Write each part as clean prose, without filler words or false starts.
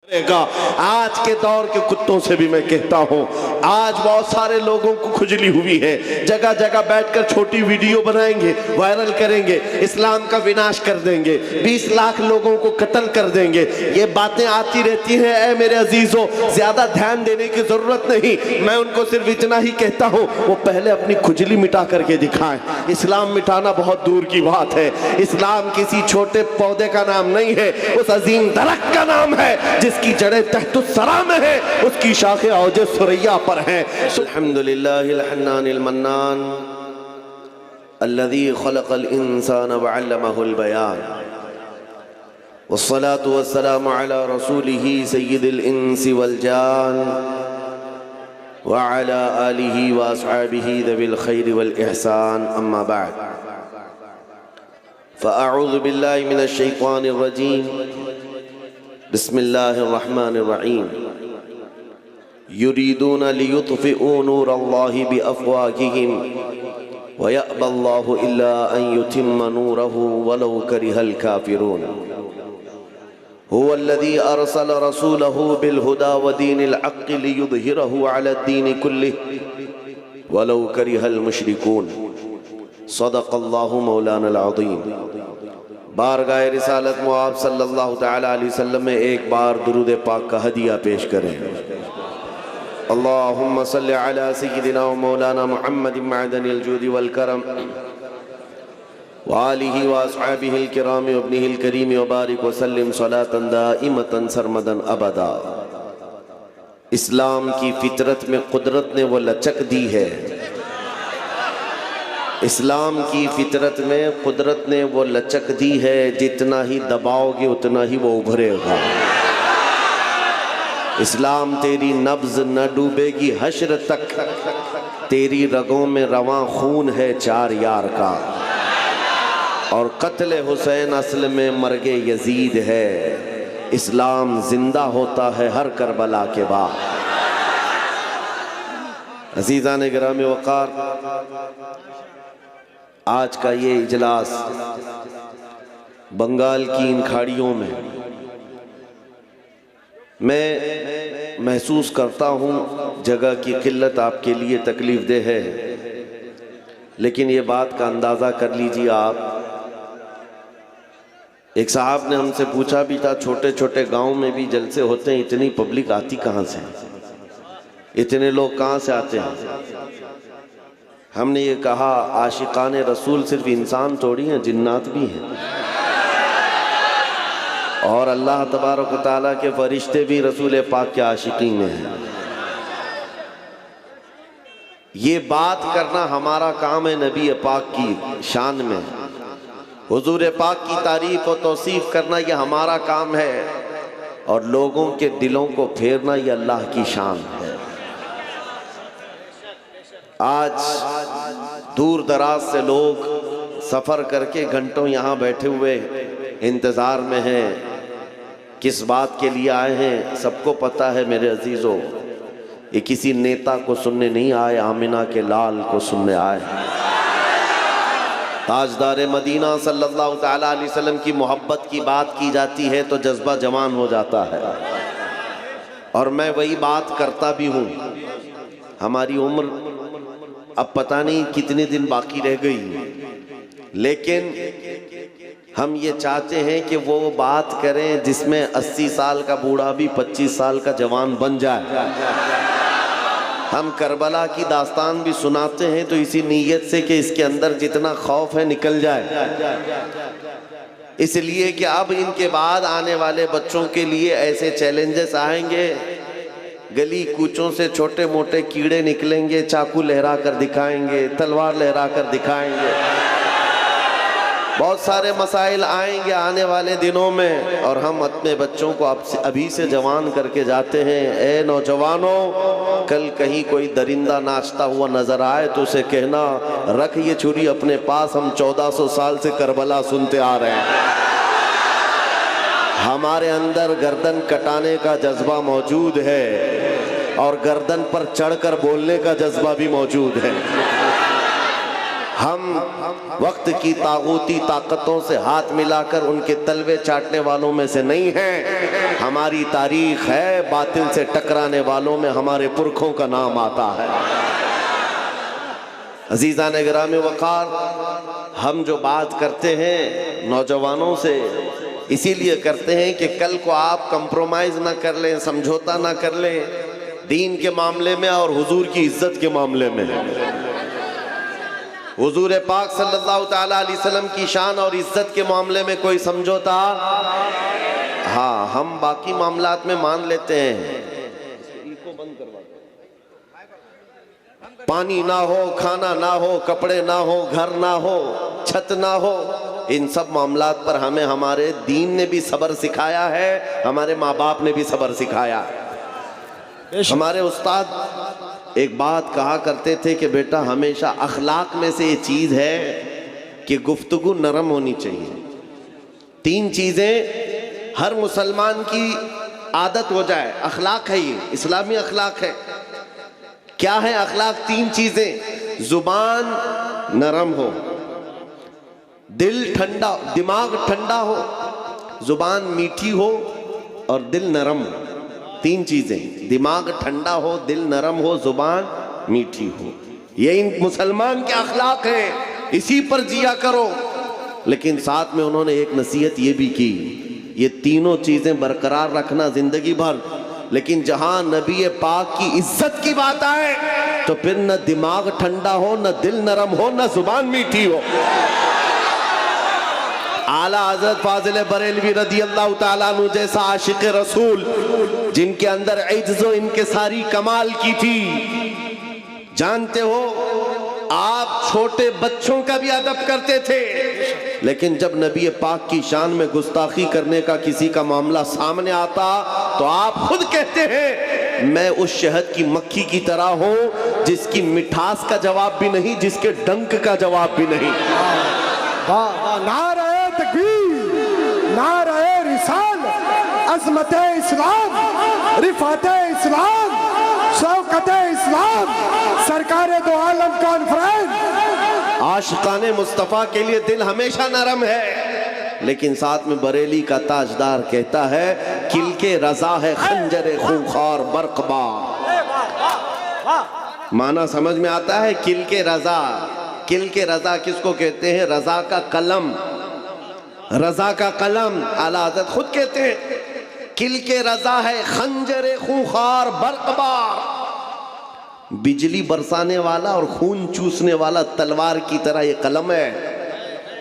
आज के दौर के कुत्तों से भी मैं कहता हूँ, आज बहुत सारे लोगों को खुजली हुई है, जगह जगह बैठकर छोटी वीडियो बनाएंगे, वायरल करेंगे, इस्लाम का विनाश कर देंगे, 20 लाख लोगों को कत्ल कर देंगे। ये बातें आती रहती हैं। ऐ मेरे अजीजों, ज्यादा ध्यान देने की जरूरत नहीं। मैं उनको सिर्फ इतना ही कहता हूँ, वो पहले अपनी खुजली मिटा करके दिखाएं। इस्लाम मिटाना बहुत दूर की बात है। इस्लाम किसी छोटे पौधे का नाम नहीं है, उस अजीम दरख्त का नाम है जिसकी जड़ें तहत सरा में है, उसकी शाखें औजे सुरैया पर हैं। अल्हम्दुलिल्लाहिल हन्नानिल मन्नान अल्लज़ी खलक़ल इंसान व अल्लमहुल बयान वस्सलातु वस्सलामु अला रसूलिही सय्यिदिल इंसी वल जान व अला आलिही व अस्हाबिही ज़विल खैरि वल इहसान, अम्मा बअद। फ़अऊज़ु बिल्लाहि मिनश शैतानिर रजीम, बिस्मिल्लाहिर्रहमानिर्रहीम। युरीदूना लियुत्फ़िऊ नूरल्लाहि बिअफ़वाहिहिम व यअबल्लाहु इल्ला अन युतिम्म नूरहु वलौ करिहल काफ़िरून। हुवल्लज़ी अरसल रसूलहु बिलहुदा व दीनिल हक़्क़ि लियुज़हिरहु अलद्दीनि कुल्लिहि वलौ करिहल मुशरिकून। सदक़ल्लाहु मौलानल अज़ीम। बारगाह रिसालत मुआब सल्लल्लाहु तआला अलैहि वसल्लम में एक बार दुरूद पाक का हदिया पेश करें। अल्लाहुम्मा सल्लि अला सय्यिदिना व मौलाना मुहम्मदिन मअदनिल जूदि वल करम व आलिहि व अस्हाबिहिल किराम व इब्निहिल करीम व बारिक व सल्लिम सलातन दाइमतन सरमदन अबदा। इस्लाम की फितरत में कुदरत ने वो लचक दी है, इस्लाम की फितरत में कुदरत ने वो लचक दी है, जितना ही दबाओगे उतना ही वो उभरेगा। इस्लाम तेरी नब्ज न डूबेगी हश्र तक, तेरी रगों में रवां खून है चार यार का, और कत्ल हुसैन असल में मर्गे यजीद है। इस्लाम जिंदा होता है हर करबला के बाद। अजीज़ान गिरामी वक़ार, आज का ये इजलास बंगाल की इन खाड़ियों में मैं महसूस करता हूँ, जगह की किल्लत आपके लिए तकलीफ दे है, लेकिन ये बात का अंदाज़ा कर लीजिए आप। एक साहब ने हमसे पूछा भी था, छोटे छोटे गांव में भी जलसे होते हैं, इतनी पब्लिक आती कहाँ से, इतने लोग कहाँ से आते हैं? हमने ये कहा, आशिकाने रसूल सिर्फ इंसान थोड़ी हैं, जिन्नात भी हैं, और अल्लाह तबारक व तआला के फरिश्ते भी रसूल पाक के आशिकीन में हैं। ये बात करना हमारा काम है नबी पाक की शान में, हुजूर पाक की तारीफ और तौसीफ करना ये हमारा काम है, और लोगों के दिलों को फेरना ये अल्लाह की शान है। आज दूर दराज से लोग सफ़र करके घंटों यहाँ बैठे हुए इंतज़ार में हैं, किस बात के लिए आए हैं सबको पता है मेरे अजीज़ों। ये किसी नेता को सुनने नहीं आए, आमिना के लाल को सुनने आए। ताजदार मदीना सल्लल्लाहु तआला अलैहि वसल्लम की मोहब्बत की बात की जाती है तो जज्बा जवान हो जाता है, और मैं वही बात करता भी हूँ। हमारी उम्र अब पता नहीं कितने दिन बाकी रह गई, लेकिन हम ये चाहते हैं कि वो बात करें जिसमें 80 साल का बूढ़ा भी 25 साल का जवान बन जाए। हम करबला की दास्तान भी सुनाते हैं तो इसी नीयत से कि इसके अंदर जितना खौफ है निकल जाए, इसलिए कि अब इनके बाद आने वाले बच्चों के लिए ऐसे चैलेंजेस आएंगे, गली कूचों से छोटे मोटे कीड़े निकलेंगे, चाकू लहरा कर दिखाएंगे, तलवार लहरा कर दिखाएंगे, बहुत सारे मसाइल आएंगे आने वाले दिनों में, और हम अपने बच्चों को अभी से जवान करके जाते हैं। ए नौजवानों, कल कहीं कोई दरिंदा नाचता हुआ नजर आए तो उसे कहना, रख ये छुरी अपने पास, हम 1400 साल से करबला सुनते आ रहे हैं। हमारे अंदर गर्दन कटाने का जज्बा मौजूद है, और गर्दन पर चढ़कर बोलने का जज्बा भी मौजूद है। हम वक्त की तागूती ताकतों से हाथ मिलाकर उनके तलवे चाटने वालों में से नहीं हैं। हमारी तारीख है, बातिल से टकराने वालों में हमारे पुरखों का नाम आता है। अजीज़ान गिराम वक़ार, हम जो बात करते हैं नौजवानों से इसीलिए करते हैं कि कल को आप कंप्रोमाइज़ ना कर लें, समझौता ना कर लें दीन के मामले में और हुजूर की इज्जत के मामले में। हुजूर पाक सल्लल्लाहु ताला अलैहि वसल्लम की शान और इज्जत के मामले में कोई समझौता, हाँ हम बाकी मामलात में मान लेते हैं। पानी ना हो, खाना ना हो, कपड़े ना हो, घर ना हो, छत ना हो, इन सब मामलात पर हमें हमारे दीन ने भी सब्र सिखाया है, हमारे माँ बाप ने भी सब्र सिखाया। हमारे उस्ताद एक बात कहा करते थे कि बेटा हमेशा अखलाक में से ये चीज़ है कि गुफ्तगू नरम होनी चाहिए। 3 चीज़ें हर मुसलमान की आदत हो जाए, अखलाक है, ये इस्लामी अखलाक है। क्या है अखलाक? 3 चीज़ें, जुबान नरम हो, दिल ठंडा, दिमाग ठंडा हो, जुबान मीठी हो और दिल नरम हो। 3 चीज़ें, दिमाग ठंडा हो, दिल नरम हो, जुबान मीठी हो। ये इन मुसलमान के अखलाक हैं, इसी पर जिया करो। लेकिन साथ में उन्होंने एक नसीहत ये भी की, ये तीनों चीज़ें बरकरार रखना जिंदगी भर। लेकिन जहां नबी पाक की इज्जत की बात आए तो फिर न दिमाग ठंडा हो, न दिल नरम हो, न जुबान मीठी हो। आला हज़रत फाज़िल बरेलवी रज़ी अल्लाह ताला अन्हु जैसा आशिक रसूल, जिनके अंदर इज्ज़त व इनकिसारी कमाल की थी। जानते हो आप छोटे बच्चों का भी अदब करते थे, लेकिन जब नबी पाक की शान में गुस्ताखी करने का किसी का मामला सामने आता तो आप खुद कहते हैं मैं उस शहद की मक्खी की तरह हूं जिसकी मिठास का जवाब भी नहीं, जिसके डंक का जवाब भी नहीं। नारे तकबीर, नारे रिसालत, अज़मते इस्लाम, रिफ़ाते इस्लाम, शौकते इस्लाम, सरकारे दो आलम कॉन्फ्रेंस। आशिकाने मुस्तफ़ा के लिए दिल हमेशा नरम है, लेकिन साथ में बरेली का ताजदार कहता है किल के रजा है खंजर खूंखार बरकबा। माना समझ में आता है? किल के रजा, किल के रजा किसको कहते हैं? रजा का कलम, रजा का कलम। आला हज़रत खुद कहते हैं किल के रजा है खंजर खूंखार बरकबा। बिजली बरसाने वाला और खून चूसने वाला तलवार की तरह ये कलम है।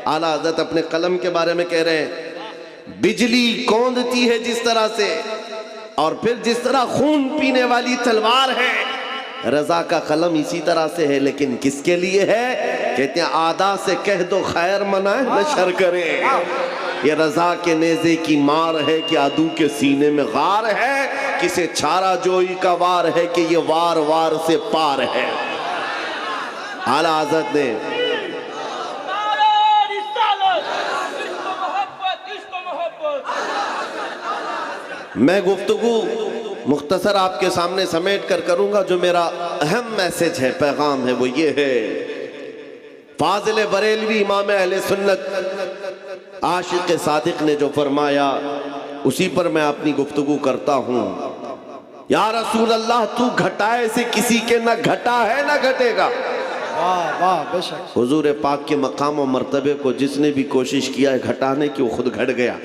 आला हज़रत अपने कलम के बारे में कह रहे हैं बिजली कौंधती है जिस तरह से, और फिर जिस तरह खून पीने वाली तलवार है, रजा का कलम इसी तरह से है। लेकिन किसके लिए है? कहते हैं आदा से कह दो खैर मनाए न शर करे। ये रजा के नेज़े की मार है कि आदू के सीने में गार है, किसे छारा जोई का वार है कि ये वार वार से पार है। आला हज़रत ने मैं गुफ्तगू मुख्तसर आपके सामने समेट कर करूंगा। जो मेरा अहम मैसेज है, पैगाम है, वो ये है फाज़िल बरेलवी इमाम अहले सुन्नत आशिक सादिक ने जो फरमाया उसी पर मैं अपनी गुफ्तगू करता हूँ। या रसूल अल्लाह, तू घटाए से किसी के न घटा है न घटेगा। वाह वाह, बेशक। हुजूर पाक के मकाम और मर्तबे को जिसने भी कोशिश किया है घटाने की, वो खुद घट गया।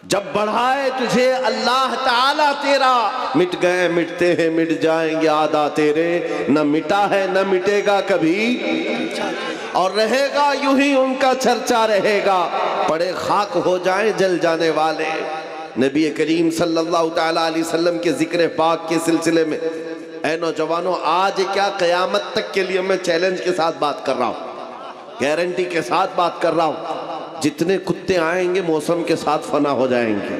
जब बढ़ाए तुझे अल्लाह ताला तेरा, मिट गए मिटते हैं मिट जाएंगे आदा तेरे, न मिटा है न मिटेगा कभी, और रहेगा यूं ही उनका चर्चा रहेगा, पड़े खाक हो जाए जल जाने वाले। नबी करीम सल्लल्लाहु ताला अलैहि वसल्लम के जिक्र पाक के सिलसिले में ऐ नौजवानों, आज क्या क़यामत तक के लिए मैं चैलेंज के साथ बात कर रहा हूँ, गारंटी के साथ बात कर रहा हूँ। जितने कुत्ते आएंगे मौसम के साथ फना हो जाएंगे,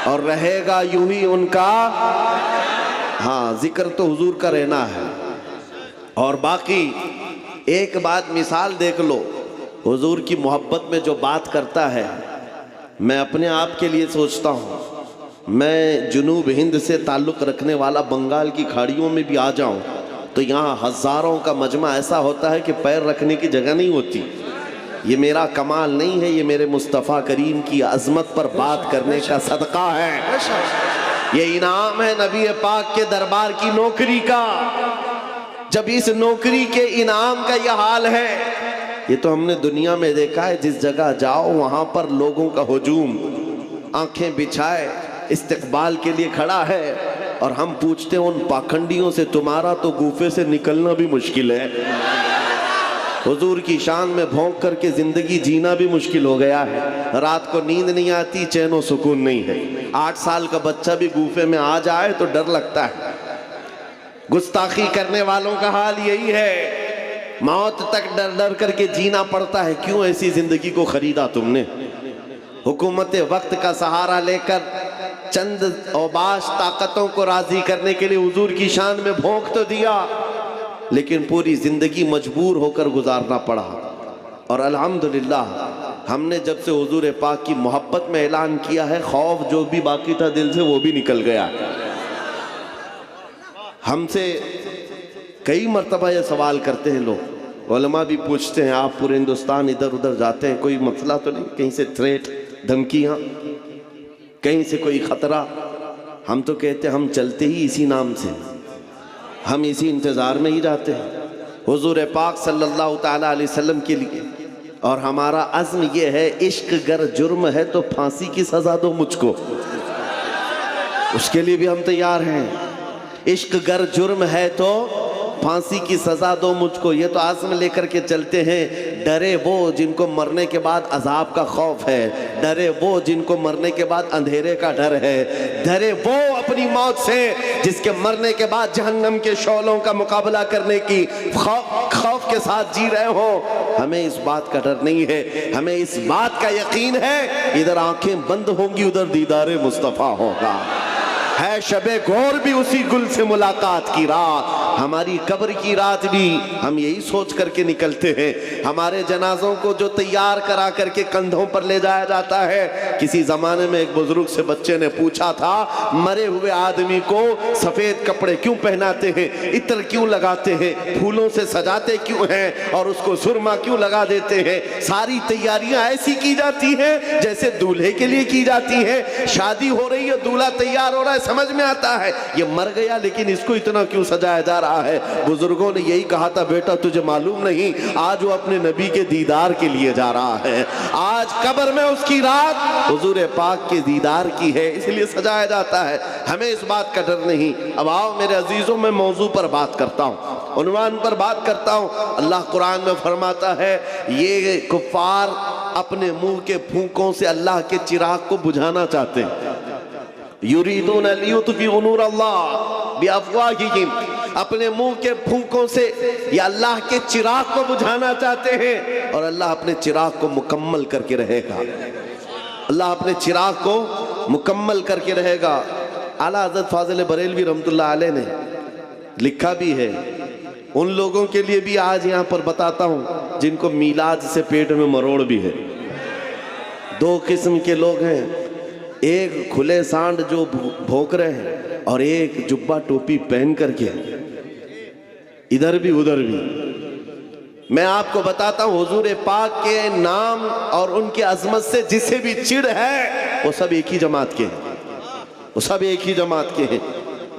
और रहेगा यूं ही उनका, हाँ जिक्र तो हुजूर का रहना है। और बाकी एक बात मिसाल देख लो, हुजूर की मोहब्बत में जो बात करता है, मैं अपने आप के लिए सोचता हूँ, मैं जुनूब हिंद से ताल्लुक़ रखने वाला बंगाल की खाड़ियों में भी आ जाऊँ तो यहाँ हज़ारों का मजमा ऐसा होता है कि पैर रखने की जगह नहीं होती। ये मेरा कमाल नहीं है, ये मेरे मुस्तफ़ा करीम की अजमत पर बात करने का सदका है। ये इनाम है नबी पाक के दरबार की नौकरी का। जब इस नौकरी के इनाम का यह हाल है, ये तो हमने दुनिया में देखा है, जिस जगह जाओ वहां पर लोगों का हुजूम आंखें बिछाए इस्तकबाल के लिए खड़ा है, और हम पूछते हैं उन पाखंडियों से, तुम्हारा तो गुफे से निकलना भी मुश्किल है। हुजूर की शान में भौंक करके जिंदगी जीना भी मुश्किल हो गया है। रात को नींद नहीं आती, चैन और सुकून नहीं है। 8 साल का बच्चा भी गुफे में आ जाए तो डर लगता है। गुस्ताखी करने वालों का हाल यही है, मौत तक डर डर करके जीना पड़ता है। क्यों ऐसी जिंदगी को खरीदा तुमने? हुकूमत वक्त का सहारा लेकर चंद औबाश ताकतों को राजी करने के लिए हुजूर की शान में भौंक तो दिया, लेकिन पूरी जिंदगी मजबूर होकर गुजारना पड़ा। और अल्हम्दुलिल्लाह हमने जब से हुजूर पाक की मोहब्बत में ऐलान किया है, खौफ जो भी बाकी था दिल से वो भी निकल गया। हमसे कई मर्तबा ये सवाल करते हैं लोग, उलमा भी पूछते हैं, आप पूरे हिंदुस्तान इधर उधर जाते हैं, कोई मसला तो नहीं, कहीं से थ्रेट धमकियाँ, कहीं से कोई खतरा? हम तो कहते हम चलते ही इसी नाम से, हम इसी इंतज़ार में ही जाते हैं हुजूर पाक सल्लल्लाहु ताला अलैहि वसल्लम के लिए। और हमारा अज़्म ये है, इश्क गर जुर्म है तो फांसी की सज़ा दो मुझको, उसके लिए भी हम तैयार हैं। इश्क गर जुर्म है तो फांसी की सज़ा दो मुझको, ये तो आज़्म लेकर के चलते हैं। डरे वो जिनको मरने के बाद अजाब का खौफ है, डरे वो जिनको मरने के बाद अंधेरे का डर है, डरे वो अपनी मौत से जिसके मरने के बाद जहन्नम के शौलों का मुकाबला करने की खौफ के साथ जी रहे हो। हमें इस बात का डर नहीं है, हमें इस बात का यकीन है, इधर आंखें बंद होंगी उधर दीदारे मुस्तफ़ा होगा। है शबे गौर भी उसी गुल से मुलाकात की रात, हमारी कब्र की रात भी हम यही सोच करके निकलते हैं। हमारे जनाजों को जो तैयार करा करके कंधों पर ले जाया जाता है, किसी जमाने में एक बुजुर्ग से बच्चे ने पूछा था, मरे हुए आदमी को सफेद कपड़े क्यों पहनाते हैं, इत्र क्यों लगाते हैं, फूलों से सजाते क्यों हैं, और उसको सुरमा क्यों लगा देते हैं? सारी तैयारियां ऐसी की जाती हैं जैसे दूल्हे के लिए की जाती है। शादी हो रही है, दूल्हा तैयार हो रहा है, समझ में आता है ये मर गया, लेकिन इसको इतना क्यों सजाया जा रहा है? बुजुर्गों ने यही कहा था, बेटा तुझे मालूम नहीं, आज वो अपने नबी के दीदार के लिए जा रहा है। आज कब्र में उसकी रात हुजूर पाक के दीदार की है, इसलिए सजाया जाता है। हमें इस बात का डर नहीं। अब आओ मेरे अजीजों, मैं मौजू पर बात करता हूँ, उन्वान पर बात करता हूँ। अल्लाह कुरान में फरमाता है, ये कुफ्फार अपने मुंह के फूंकों से अल्लाह के चिराग को बुझाना चाहते हैं। युरीदून लियुत्फिउ नूरल्लाह बिअफ़वाहिहिम, अपने मुंह के फूंकों से ये अल्लाह के चिराग को बुझाना चाहते हैं, और अल्लाह अपने चिराग को मुकम्मल करके रहेगा। अल्लाह अपने चिराग को मुकम्मल करके रहेगा। आला हज़रत फाज़िल बरेलवी रहमतुल्लाह अलैह ने लिखा भी है, उन लोगों के लिए भी आज यहाँ पर बताता हूँ जिनको मीलाद से पेट में मरोड़ भी है। 2 किस्म के लोग हैं, एक खुले सांड जो भोंक रहे हैं, और एक जुब्बा टोपी पहन करके इधर भी उधर भी। मैं आपको बताता हूँ, हुजूर पाक के नाम और उनके अजमत से जिसे भी चिढ़ है, वो सब एक ही जमात के हैं, वो सब एक ही जमात के हैं।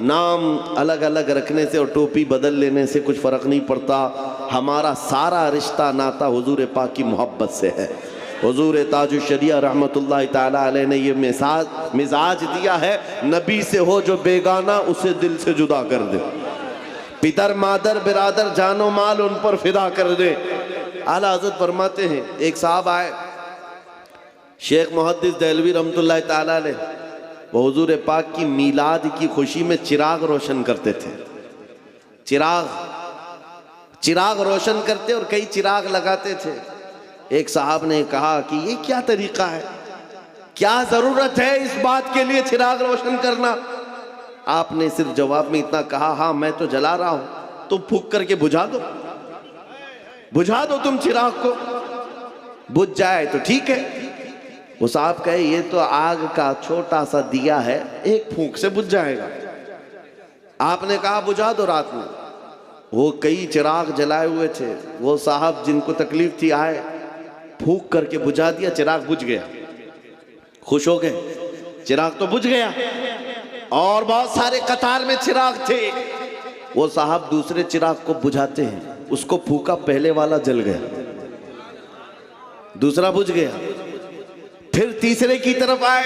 नाम अलग अलग रखने से और टोपी बदल लेने से कुछ फ़र्क नहीं पड़ता। हमारा सारा रिश्ता नाता हुजूर पाक की मोहब्बत से है। हुजूर ताजुल शरिया रहमतुल्लाह ताला अलैह ने ये मिजाज दिया है, नबी से हो जो बेगाना उसे दिल से जुदा कर दे, पितर मादर बिरादर जानो माल उन पर फिदा कर दे। आला हज़रत फरमाते हैं, एक साहब आए, शेख मुहद्दिस देहलवी रहमतुल्लाह ताला अलैह, वो हुजूर पाक की मीलाद की खुशी में चिराग रोशन करते थे। चिराग रोशन करते और कई चिराग लगाते थे। एक साहब ने कहा कि ये क्या तरीका है, क्या जरूरत है इस बात के लिए चिराग रोशन करना? आपने सिर्फ जवाब में इतना कहा, हाँ मैं तो जला रहा हूं, तुम फूंक करके बुझा दो, बुझा दो तुम चिराग को, बुझ जाए तो ठीक है। वो साहब कहे, ये तो आग का छोटा सा दिया है, एक फूंक से बुझ जाएगा। आपने कहा बुझा दो रात में। वो कई चिराग जलाए हुए थे, वो साहब जिनको तकलीफ थी आए, फूंक करके बुझा दिया, चिराग बुझ गया। खुश हो गए, चिराग तो बुझ गया। और बहुत सारे कतार में चिराग थे। वो साहब दूसरे चिराग को बुझाते हैं, उसको फूका, पहले वाला जल गया, दूसरा बुझ गया। फिर तीसरे की तरफ आए,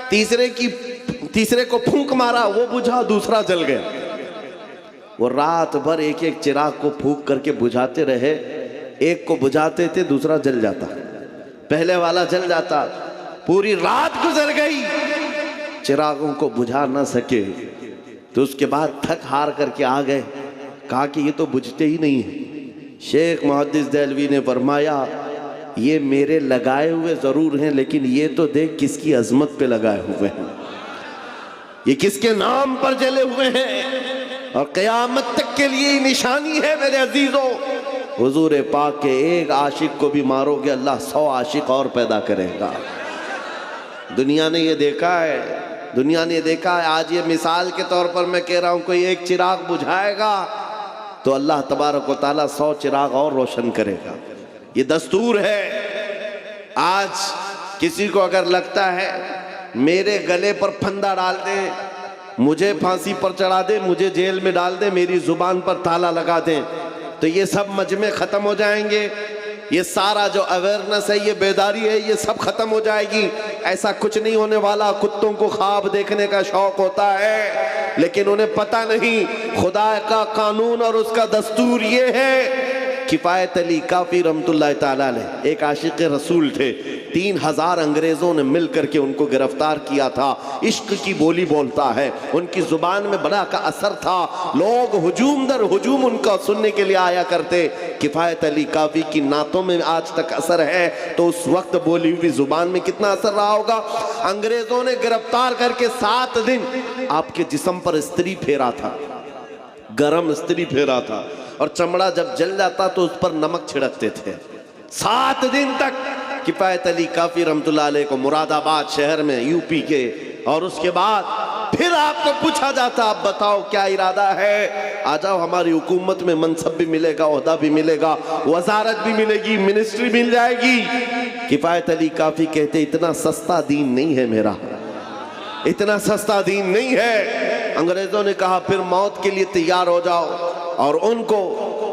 तीसरे को फूंक मारा, वो बुझा, दूसरा जल गया। वो रात भर एक एक चिराग को फूंक करके बुझाते रहे। एक को बुझाते थे, दूसरा जल जाता, पहले वाला जल जाता। पूरी रात गुजर गई, चिरागों को बुझा ना सके। तो उसके बाद थक हार करके आ गए, कहा कि ये तो बुझते ही नहीं है। शेख मुहद्दिस देहलवी ने फरमाया, ये मेरे लगाए हुए जरूर हैं, लेकिन ये तो देख किसकी अजमत पे लगाए हुए हैं, ये किसके नाम पर जले हुए हैं, और क़यामत तक के लिए निशानी है मेरे अजीजों। हुजूर पाक के एक आशिक को भी मारोगे, अल्लाह 100 आशिक और पैदा करेगा। दुनिया ने ये देखा है, दुनिया ने देखा है। आज ये मिसाल के तौर पर मैं कह रहा हूं, कोई एक चिराग बुझाएगा तो अल्लाह तबारक व तआला 100 चिराग और रोशन करेगा। ये दस्तूर है। आज किसी को अगर लगता है मेरे गले पर फंदा डाल दे, मुझे फांसी पर चढ़ा दे, मुझे जेल में डाल दे, मेरी जुबान पर ताला लगा दें, तो ये सब मजमे खत्म हो जाएंगे। ये सारा जो अवेयरनेस है, ये बेदारी है, ये सब खत्म हो जाएगी। ऐसा कुछ नहीं होने वाला। कुत्तों को ख्वाब देखने का शौक होता है, लेकिन उन्हें पता नहीं खुदा का कानून और उसका दस्तूर ये है। किफायत अली काफी रहमतुल्लाह ताला अलैह एक आशिक रसूल थे। 3000 अंग्रेजों ने मिल करके उनको गिरफ्तार किया था। इश्क की बोली बोलता है, उनकी जुबान में बड़ा का असर था। लोग हुजूम दर हुजूम उनका सुनने के लिए आया करते। किफायत अली काफी की नातों में आज तक असर है, तो उस वक्त बोली हुई जुबान में कितना असर रहा होगा। अंग्रेजों ने गिरफ्तार करके 7 दिन आपके जिस्म पर इस्त्री फेरा था, गरम इस्त्री फेरा था, और चमड़ा जब जल जाता तो उस पर नमक छिड़कते थे। 7 दिन तक किफायत अली काफी रहमतुल्लाह अलैह को मुरादाबाद शहर में यूपी के, और उसके बाद फिर आपको पूछा जाता, आप बताओ क्या इरादा है, आ जाओ हमारी हुकूमत में मनसब भी मिलेगा, ओहदा भी मिलेगा, वजारत भी मिलेगी, मिनिस्ट्री मिल जाएगी। किफायत अली काफी कहते, इतना सस्ता दीन नहीं है मेरा, इतना सस्ता दीन नहीं है। अंग्रेजों ने कहा फिर मौत के लिए तैयार हो जाओ, और उनको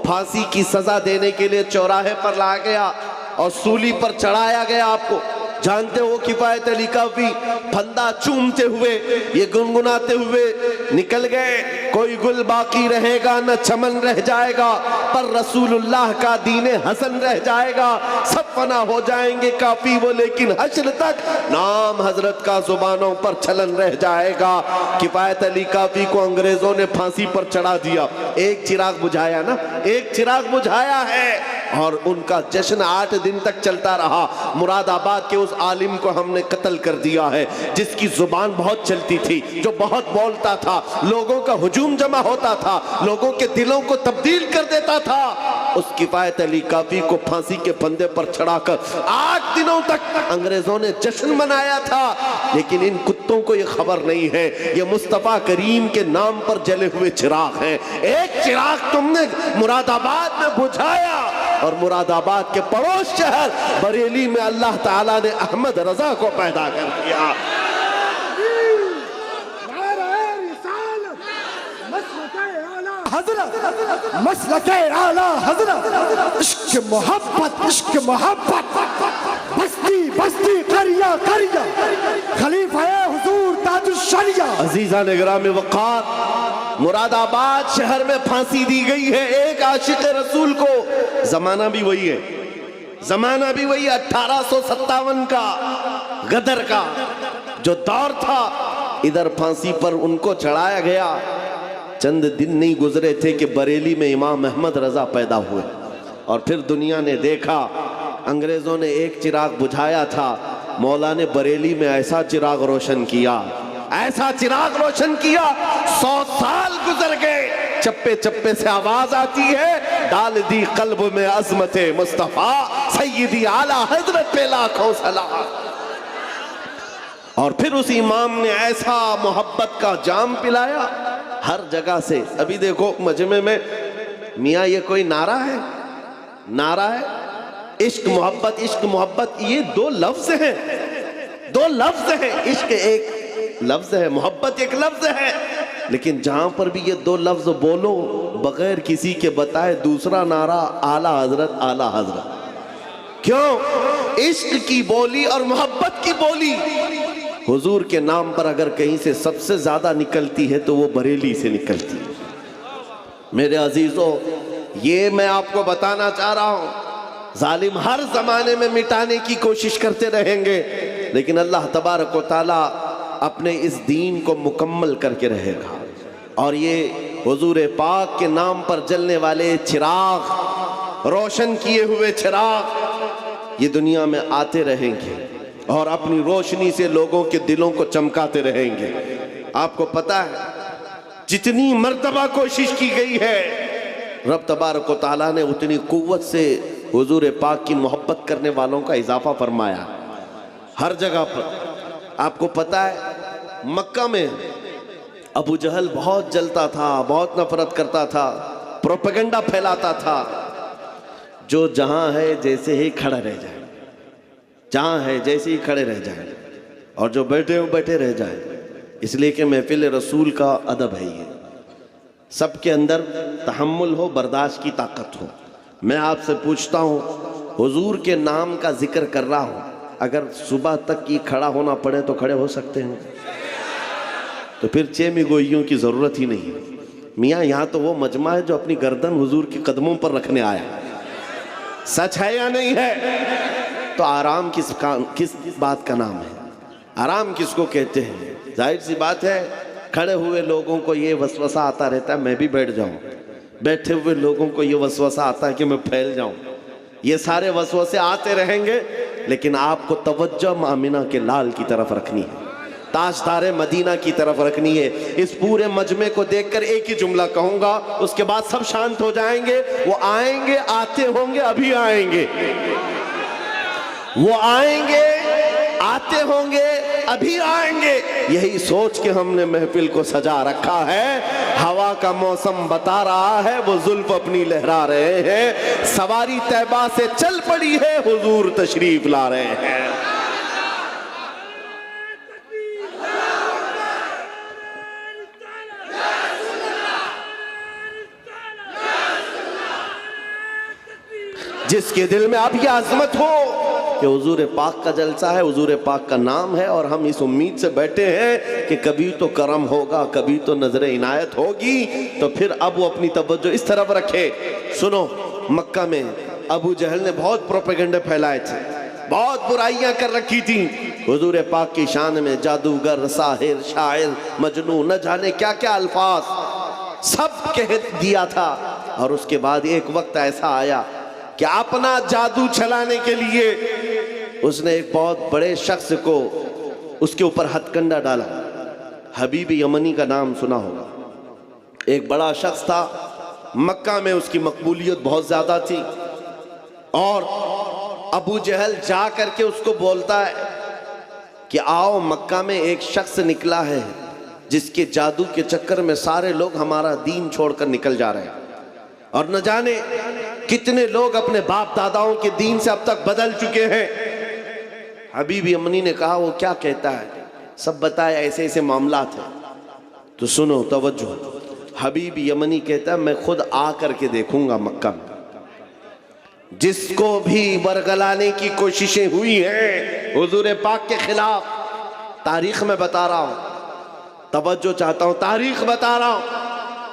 फांसी की सजा देने के लिए चौराहे पर लाया गया और सूली पर चढ़ाया गया। आपको जानते हो किफायत अली काफी फंदा चूमते हुए, ये गुनगुनाते हुए निकल गए, कोई गुल बाकी रहेगा न चमन रह जाएगा, पर रसूलुल्लाह का दीने हसन रह जाएगा। सब फना हो जाएंगे काफी वो, लेकिन हश्र तक नाम हजरत का जुबानों पर चलन रह जाएगा। किफायत अली काफी को अंग्रेजों ने फांसी पर चढ़ा दिया। एक चिराग बुझाया ना, एक चिराग बुझाया है, और उनका जश्न 8 दिन तक चलता रहा। मुरादाबाद के उस आलिम को हमने कत्ल कर दिया है, जिसकी जुबान बहुत चलती थी, जो बहुत बोलता था, लोगों का हुजूम जमा होता था, लोगों के दिलों को तब्दील कर देता था। उस किफायत अली काफी को फांसी के फंदे पर चढ़ाकर 8 दिनों तक अंग्रेजों ने जश्न मनाया था। लेकिन इन कुत्तों को यह खबर नहीं है, ये मुस्तफा करीम के नाम पर जले हुए चिराग हैं। एक चिराग तुमने मुरादाबाद में बुझाया, और मुरादाबाद के पड़ोस शहर बरेली में अल्लाह ताला ने अहमद रजा को पैदा कर दिया। मसलके आला हज़रत, इश्क मोहब्बत, बस्ती बस्ती करिया करिया, खलीफा हुजूर ताजुश शरिया। अजीजा ने गिरामी वक़ार, मुरादाबाद शहर में फांसी दी गई है एक आशिक रसूल को। जमाना भी वही है, जमाना भी वही 1857 का गदर का जो दौर था, इधर फांसी पर उनको चढ़ाया गया। चंद दिन नहीं गुजरे थे कि बरेली में इमाम अहमद रजा पैदा हुए, और फिर दुनिया ने देखा अंग्रेजों ने एक चिराग बुझाया था, मौला ने बरेली में ऐसा चिराग रोशन किया, ऐसा चिराग रोशन किया। 100 साल गुजर गए, चप्पे चप्पे से आवाज आती है, डाल दी कल्ब में अजमते मुस्तफा, सैयदी आला हजरत पे लाखों सलाम। और फिर उस इमाम ने ऐसा मोहब्बत का जाम पिलाया हर जगह से। अभी देखो मजमे में, मियाँ ये कोई नारा है, नारा है, इश्क मोहब्बत ये दो लफ्ज हैं, दो लफ्ज हैं। इश्क एक लफ्ज है, मोहब्बत एक लफ्ज है। लेकिन जहां पर भी ये दो लफ्ज बोलो बगैर किसी के बताए, दूसरा नारा आला हजरत आला हजरत। क्यों? इश्क की बोली और मोहब्बत की बोली हुजूर के नाम पर अगर कहीं से सबसे ज्यादा निकलती है तो वो बरेली से निकलती है। मेरे अजीजों, ये मैं आपको बताना चाह रहा हूं, जालिम हर जमाने में मिटाने की कोशिश करते रहेंगे, लेकिन अल्लाह तबारक व तआला अपने इस दीन को मुकम्मल करके रहेगा। और ये हुजूर पाक के नाम पर जलने वाले चिराग, रोशन किए हुए चिराग, ये दुनिया में आते रहेंगे और अपनी रोशनी से लोगों के दिलों को चमकाते रहेंगे। आपको पता है जितनी मर्तबा कोशिश की गई है, रब तबारक व तआला ने उतनी कुव्वत से हुजूर पाक की मोहब्बत करने वालों का इजाफा फरमाया हर जगह पर। आपको पता है मक्का में अबू जहल बहुत जलता था, बहुत नफरत करता था, प्रोपेगेंडा फैलाता था, जो जहां है जैसे ही खड़ा रह जाए, जहां है जैसे ही खड़े रह जाए, और जो बैठे हो बैठे रह जाए। इसलिए कि महफिल रसूल का अदब है ये, सबके अंदर तहम्मुल हो, बर्दाश्त की ताकत हो। मैं आपसे पूछता हूँ, हुजूर के नाम का जिक्र कर रहा हूँ, अगर सुबह तक ये खड़ा होना पड़े तो खड़े हो सकते हैं? तो फिर चेमी गोइयों की ज़रूरत ही नहीं है। मियाँ यहाँ तो वो मजमा है जो अपनी गर्दन हुजूर के कदमों पर रखने आया, सच है या नहीं है? तो आराम किस बात का नाम है? आराम किसको कहते हैं? जाहिर सी बात है, खड़े हुए लोगों को ये वसवसा आता रहता है मैं भी बैठ जाऊं, बैठे हुए लोगों को ये वसवसा आता है कि मैं फैल जाऊं। ये सारे वसवसे आते रहेंगे, लेकिन आपको तवज्जो आमिना के लाल की तरफ रखनी है, ताजदारे मदीना की तरफ रखनी है। इस पूरे मजमे को देखकर एक ही जुमला कहूंगा, उसके बाद सब शांत हो जाएंगे। वो आएंगे, आते होंगे, अभी आएंगे। वो आएंगे, आते होंगे, अभी आएंगे। यही सोच के हमने महफिल को सजा रखा है। हवा का मौसम बता रहा है, वो जुल्फ अपनी लहरा रहे हैं। सवारी तैबा से चल पड़ी है, हुजूर तशरीफ ला रहे हैं। जिसके दिल में अब यह अजमत हो कि हुजूर पाक का जलसा है, हुजूर पाक का नाम है, और हम इस उम्मीद से बैठे हैं कि कभी तो करम होगा, कभी तो नजर इनायत होगी, तो फिर अब वो अपनी तवज्जो इस तरफ रखे। सुनो, मक्का में अबू जहल ने बहुत प्रोपेगेंडे फैलाए थे, बहुत बुराइयां कर रखी थी हुजूर पाक की शान में। जादूगर, साहिर, शायर, मजनू, न जाने क्या क्या अल्फाज सब कह दिया था। और उसके बाद एक वक्त ऐसा आया कि अपना जादू चलाने के लिए उसने एक बहुत बड़े शख्स को उसके ऊपर हथकंडा डाला। हबीब यमनी का नाम सुना होगा, एक बड़ा शख्स था, मक्का में उसकी मकबूलियत बहुत ज्यादा थी। और अबू जहल जा करके उसको बोलता है कि आओ, मक्का में एक शख्स निकला है जिसके जादू के चक्कर में सारे लोग हमारा दीन छोड़कर निकल जा रहे हैं, और न जाने कितने लोग अपने बाप दादाओं के दीन से अब तक बदल चुके हैं। हबीब यमनी ने कहा, वो क्या कहता है? सब बताया, ऐसे ऐसे मामला थे। तो सुनो, तवज्जो। हबीब यमनी कहता है, मैं खुद आ करके देखूंगा मक्का में। जिसको भी बरगलाने की कोशिशें हुई हैं हुजूर पाक के खिलाफ, तारीख में बता रहा हूं, तवज्जो चाहता हूं, तारीख बता रहा हूं।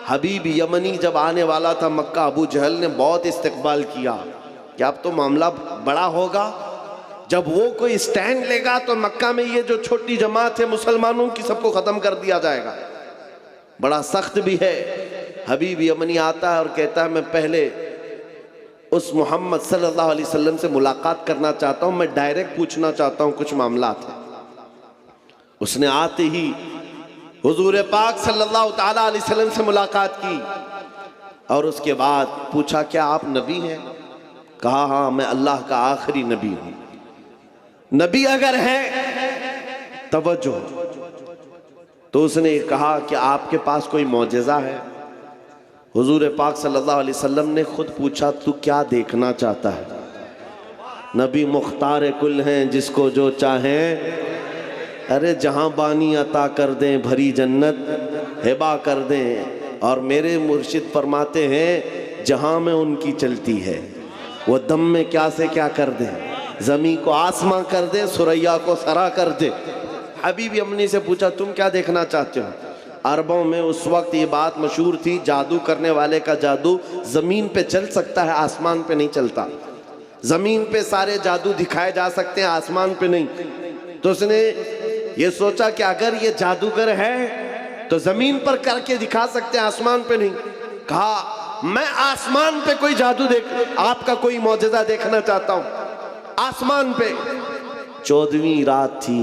हबीब यमनी जब आने वाला था मक्का, अबू जहल ने बहुत इस्तकबाल किया कि अब तो मामला बड़ा होगा, जब वो कोई स्टैंड लेगा तो मक्का में ये जो छोटी जमात है मुसलमानों की, सबको खत्म कर दिया जाएगा। बड़ा सख्त भी है। हबीब यमनी आता है और कहता है, मैं पहले उस मोहम्मद सल्लल्लाहु अलैहि वसल्लम से मुलाकात करना चाहता हूं, मैं डायरेक्ट पूछना चाहता हूं, कुछ मामला है। उसने आते ही हुजूर पाक सल्लल्लाहु ताला अलैहि वसल्लम से मुलाकात की और उसके बाद पूछा, क्या आप नबी हैं? कहा, हाँ, मैं अल्लाह का आखिरी नबी हूं। नबी अगर है, तवज्जो, तो उसने कहा कि आपके पास कोई मौजज़ा है? हुजूर पाक सल्लल्लाहु अलैहि वसल्लम ने खुद पूछा, तू क्या देखना चाहता है? नबी मुख्तार कुल हैं, जिसको जो चाहें, अरे जहाँ बानी अता कर दें, भरी जन्नत हिबा कर दें। और मेरे मुर्शिद फरमाते हैं जहाँ में उनकी चलती है वो दम में क्या से क्या कर दें, ज़मीं को आसमां कर दें, सुरैया को सरा कर दें। हबीबी अम्मी से पूछा तुम क्या देखना चाहते हो? अरबों में उस वक्त ये बात मशहूर थी, जादू करने वाले का जादू ज़मीन पे चल सकता है, आसमान पे नहीं चलता। ज़मीन पे सारे जादू दिखाए जा सकते हैं, आसमान पे नहीं। तो उसने ये सोचा कि अगर ये जादूगर है तो ज़मीन पर करके दिखा सकते हैं, आसमान पे नहीं। कहा मैं आसमान पे कोई जादू आपका कोई मौजज़ा देखना चाहता हूँ। आसमान पे 14वीं रात थी,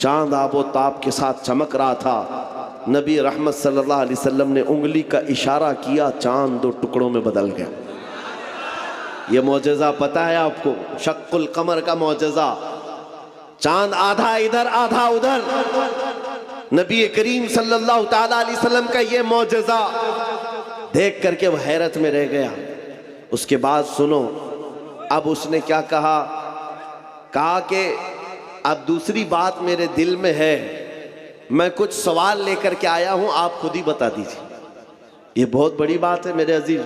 चांद आबो ताप के साथ चमक रहा था। नबी रहमत सल्लल्लाहु अलैहि वसल्लम ने उंगली का इशारा किया, चांद 2 टुकड़ों में बदल गया। ये मौजज़ा पता है आपको? शक्कुल कमर का मौजज़ा, चांद आधा इधर आधा उधर। नबी करीम सल्लल्लाहु ताला अलैहि वसल्लम का ये मौजज़ा देख करके वह हैरत में रह गया। उसके बाद सुनो, अब उसने क्या कहा? कहा कि अब दूसरी बात मेरे दिल में है, मैं कुछ सवाल लेकर के आया हूं, आप खुद ही बता दीजिए। ये बहुत बड़ी बात है मेरे अजीज।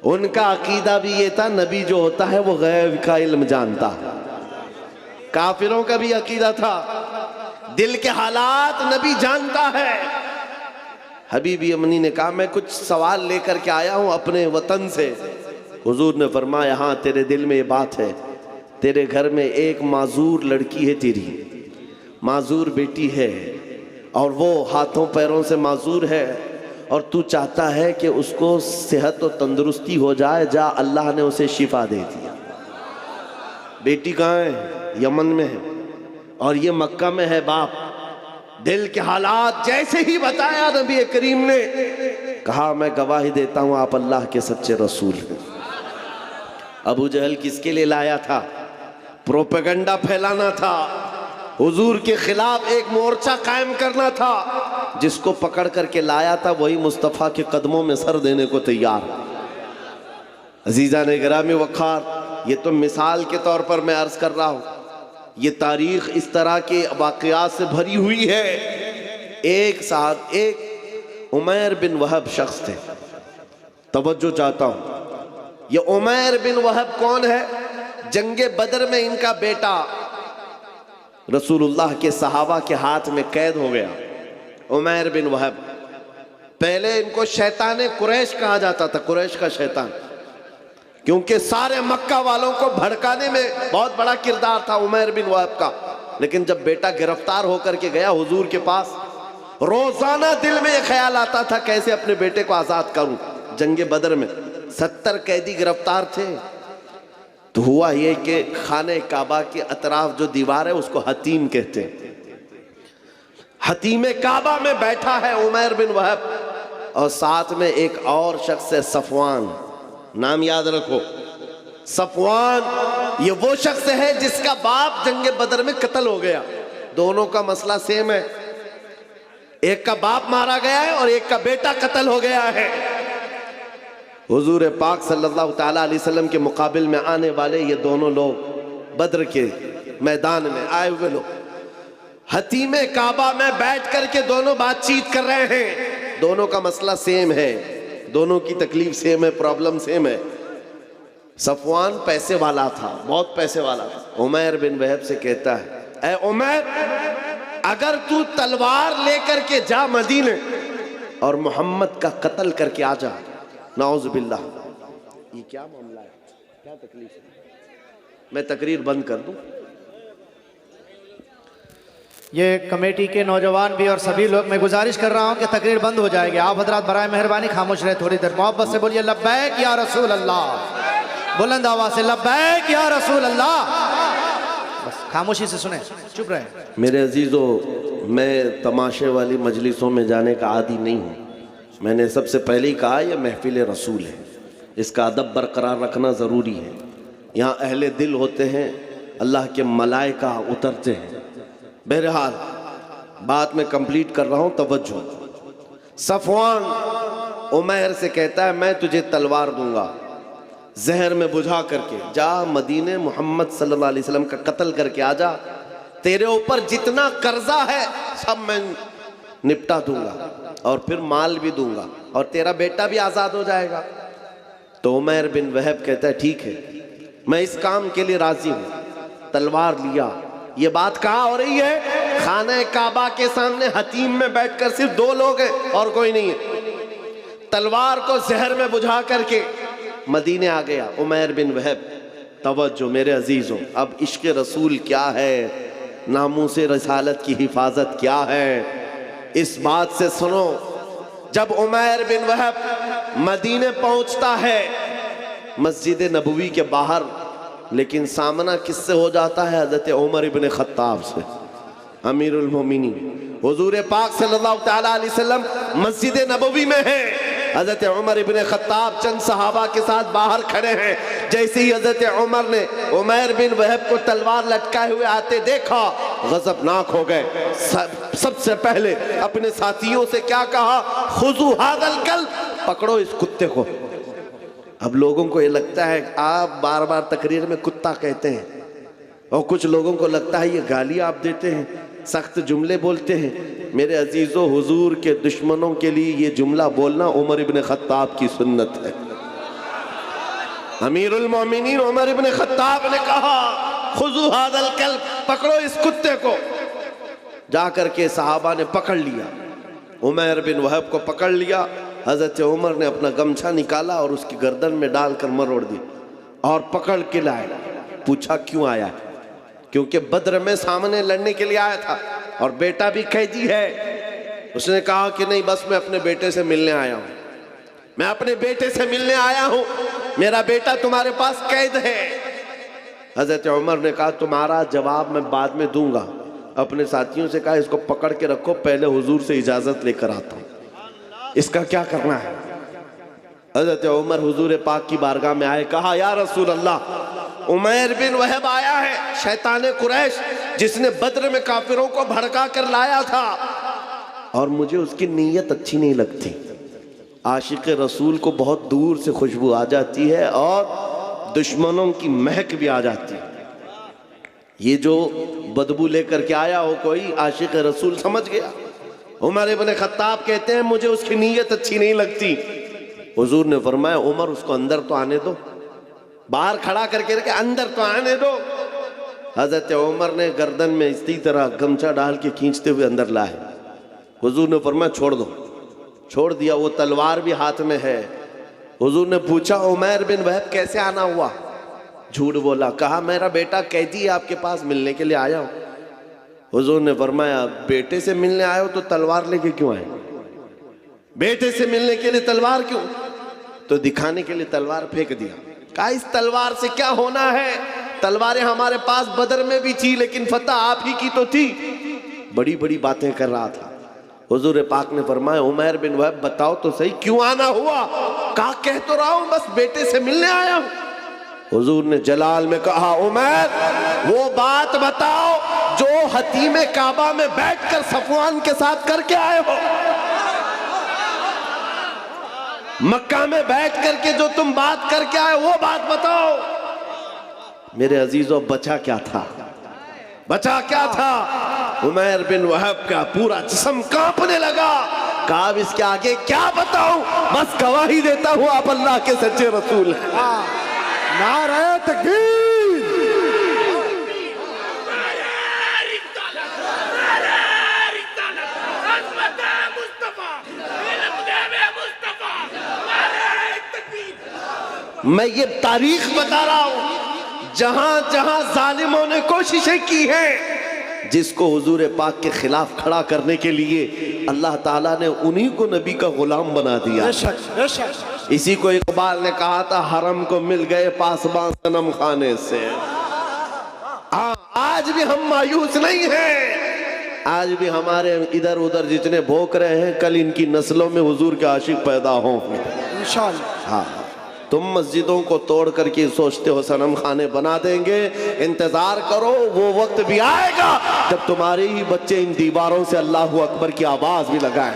उनका अकीदा भी ये था नबी जो होता है वो गैब का इल्म जानता है। काफिरों का भी अकीदा था दिल के हालात नबी जानता है। हबीबी अम्मी ने कहा मैं कुछ सवाल लेकर के आया हूं अपने वतन से। हुजूर ने फरमाया हाँ, तेरे दिल में ये बात है, तेरे घर में एक माजूर लड़की है, तेरी माजूर बेटी है, और वो हाथों पैरों से माजूर है, और तू चाहता है कि उसको सेहत और तंदुरुस्ती हो जाए। जा, अल्लाह ने उसे शिफा दे दिया। बेटी कहाँ है? यमन में है, और ये मक्का में है। बाप दिल के हालात जैसे ही बताया नबी करीम ने कहा मैं गवाही देता हूँ आप अल्लाह के सच्चे रसूल हैं। अबू जहल किसके लिए लाया था? प्रोपेगेंडा फैलाना था, हुजूर के खिलाफ एक मोर्चा कायम करना था। जिसको पकड़ करके लाया था वही मुस्तफ़ा के कदमों में सर देने को तैयार। अजीज़ा ने गिरामी वक़ार, ये तो मिसाल के तौर पर मैं अर्ज कर रहा हूँ, ये तारीख इस तरह के वाक़यात से भरी हुई है। एक उमैर बिन वहब शख्स थे, तवज्जो चाहता हूँ। ये उमैर बिन वहब कौन है? जंगे बदर में इनका बेटा रसूलुल्लाह के सहाबा के हाथ में कैद हो गया। उमैर बिन वहब, पहले इनको शैतान कुरैश कहा जाता था, कुरैश का शैतान, क्योंकि सारे मक्का वालों को भड़काने में बहुत बड़ा किरदार था उमैर बिन वहब का। लेकिन जब बेटा गिरफ्तार होकर के गया हुजूर के पास, रोजाना दिल में यह ख्याल आता था कैसे अपने बेटे को आजाद करूं। जंगे बदर में 70 कैदी गिरफ्तार थे। तो हुआ ये कि खाने काबा के अतराफ जो दीवार है उसको हतीम कहते हैं। हतीम काबा में बैठा है उमैर बिन वहब, और साथ में एक और शख्स है सफवान, नाम याद रखो सफवान। ये वो शख्स है जिसका बाप जंगे बदर में कत्ल हो गया। दोनों का मसला सेम है, एक का बाप मारा गया है और एक का बेटा कत्ल हो गया है। हुजूर पाक सल्लल्लाहु ताला अलैहि वसल्लम के मुकाबिल में आने वाले ये दोनों लोग बद्र के मैदान में आए हुए लोग हतीमे काबा में बैठ करके दोनों बातचीत कर रहे हैं। दोनों का मसला सेम है, दोनों की तकलीफ सेम है, प्रॉब्लम सेम है। सफवान पैसे वाला था, बहुत पैसे वाला था। उमैर बिन वहब से कहता है, ऐ उमैर, अगर तू तलवार लेकर के जा मदीने और मोहम्मद का कत्ल करके आ जा, नाउज़ुबिल्लाह। ये क्या मामला है, क्या तकलीफ है? मैं तकरीर बंद कर दूं? ये कमेटी के नौजवान भी और सभी लोग, मैं गुजारिश कर रहा हूं कि तकरीर बंद हो जाएगी। आप हजरात बराए मेहरबानी खामोश रहे थोड़ी देर। मोहब्बत से बोलिए लब्बैक या रसूल अल्लाह, बुलंद आवाज से लब्बैक या रसूल अल्लाह। बस खामोशी से सुने, चुप रहे। मेरे अजीजों, मैं तमाशे वाली मजलिसों में जाने का आदी नहीं हूँ। मैंने सबसे पहले ही कहा यह महफिल रसूल है, इसका अदब बरकरार रखना ज़रूरी है। यहाँ अहले दिल होते हैं, अल्लाह के मलाइका उतरते हैं। बहरहाल बात मैं कंप्लीट कर रहा हूँ, तवज्जो। सफवान उमैर से कहता है मैं तुझे तलवार दूंगा जहर में बुझा करके जा मदीने मोहम्मद सल्लल्लाहु अलैहि वसल्लम का कत्ल करके आ जा, तेरे ऊपर जितना कर्जा है सब मैं निपटा दूंगा और फिर माल भी दूंगा और तेरा बेटा भी आजाद हो जाएगा। तो उमैर बिन वहब कहता है ठीक है, मैं इस काम के लिए राजी हूं। तलवार लिया। ये बात कहाँ हो रही है? खाने काबा के सामने हतीम में बैठकर सिर्फ 2 लोग हैं और कोई नहीं है। तलवार को जहर में बुझा करके मदीने आ गया उमैर बिन वहब। तवज्जो मेरे अजीजों, अब इश्क रसूल क्या है, नामूसे रसालत की हिफाजत क्या है, इस बात से सुनो। जब उमैर बिन वहब मदीने पहुंचता है मस्जिद नबवी के बाहर, लेकिन सामना किससे हो जाता है? हज़रत उमर इब्न खत्ताब से, अमीरुल मोमिनीन। हुजूर पाक सल्लल्लाहु तआला अलैहि वसल्लम मस्जिद नबवी में है, हज़रत उमर इब्न खत्ताब चंद सहाबा के साथ बाहर खड़े हैं। जैसे ही हज़रत उमर ने उमैर बिन वहब को तलवार लटकाए हुए आते देखा, गज़बनाक हो गए। सबसे पहले अपने साथियों से क्या कहा? खुज़ू हाज़ल कल्ब, पकड़ो इस कुत्ते को। अब लोगों को ये लगता है आप बार बार तकरीर में कुत्ता कहते हैं, और कुछ लोगों को लगता है ये गाली आप देते हैं, सख्त जुमले बोलते हैं। मेरे अजीजों, हुजूर के दुश्मनों के लिए ये जुमला बोलना उमर इब्न खत्ताब की सुन्नत है। अमीरुल मोमिनीन उमर इब्न खत्ताब ने कहा खुज़ू हाज़ल कल्ब, पकड़ो इस कुत्ते को। जाकर के सहाबा ने पकड़ लिया, उमैर बिन वहब को पकड़ लिया। हज़रत उमर ने अपना गमछा निकाला और उसकी गर्दन में डालकर मरोड़ दिया और पकड़ के लाए। पूछा क्यों आया? क्योंकि बद्र में सामने लड़ने के लिए आया था और बेटा भी कैदी है। उसने कहा कि नहीं, बस मैं अपने बेटे से मिलने आया हूँ, मैं अपने बेटे से मिलने आया हूँ, मेरा बेटा तुम्हारे पास कैद है। हज़रत उमर ने कहा तुम्हारा जवाब मैं बाद में दूंगा। अपने साथियों से कहा इसको पकड़ के रखो, पहले हुजूर से इजाज़त लेकर आता हूँ, इसका क्या करना है। हज़रत उमर हुजूर पाक की बारगाह में आए, कहा या रसूल अल्लाह, उमैर बिन वहब आया है, शैतान कुरैश जिसने बद्र में काफिरों को भड़का कर लाया था, और मुझे उसकी नीयत अच्छी नहीं लगती। आशिक रसूल को बहुत दूर से खुशबू आ जाती है और दुश्मनों की महक भी आ जाती है। ये जो बदबू लेकर के आया हो कोई, आशिक रसूल समझ गया। उमर इब्न खत्ताब कहते हैं मुझे उसकी नीयत अच्छी नहीं लगती। हुजूर ने फरमाया उमर उसको अंदर तो आने दो, बाहर खड़ा करके रखे, अंदर तो आने दो। हजरत उमर ने गर्दन में इसी तरह गमछा डाल के खींचते हुए अंदर लाए। हुजूर ने फरमाया छोड़ दो। छोड़ दिया, वो तलवार भी हाथ में है। हुजूर ने पूछा उमैर बिन वहब कैसे आना हुआ? झूठ बोला, कहा मेरा बेटा कैदी है, आपके पास मिलने के लिए आया हूं। हुजूर ने फरमाया बेटे से मिलने आए हो तो तलवार लेके क्यों आए? बेटे से मिलने के लिए तलवार क्यों? तो दिखाने के लिए तलवार फेंक दिया। कहा इस तलवार से क्या होना है? तलवारें हमारे पास बदर में भी थी, लेकिन फतह आप ही की तो थी। बड़ी बड़ी बातें कर रहा था। हुजूर पाक ने फरमाया उमैर बिन वहब बताओ तो सही क्यों आना हुआ? कहा कह तो रहा हूं बस बेटे से मिलने आया हूं। हुजूर ने जलाल में कहा उमैर वो बात बताओ जो हतीम काबा में बैठकर सफवान के साथ करके आए हो। मक्का में बैठ करके जो तुम बात करके आए वो बात बताओ। मेरे अजीजों बचा क्या था? बचा क्या था? उमैर बिन वहब का पूरा जिस्म कांपने लगा। कहा अब इसके आगे क्या बताऊं, बस गवाही देता हूं आप अल्लाह के सच्चे रसूल हैं। नारे तकबीर, मैं ये तारीख बता रहा हूं जहां जहां जालिमों ने कोशिशें की हैं, जिसको हुजूर पाक के खिलाफ खड़ा करने के लिए अल्लाह ताला ने उन्हीं को नबी का गुलाम बना दिया। इसी को इकबाल ने कहा था हरम को मिल गए पासबां सनम खाने से। आज भी हम मायूस नहीं हैं। आज भी हमारे इधर उधर जितने भोंक रहे हैं, कल इनकी नस्लों में हुजूर के आशिक पैदा हों इंशाअल्लाह। हाँ, तुम मस्जिदों को तोड़ करके सोचते हो सनम खाने बना देंगे, इंतजार करो, वो वक्त भी आएगा जब तुम्हारे ही बच्चे इन दीवारों से अल्लाहू अकबर की आवाज भी लगाएं।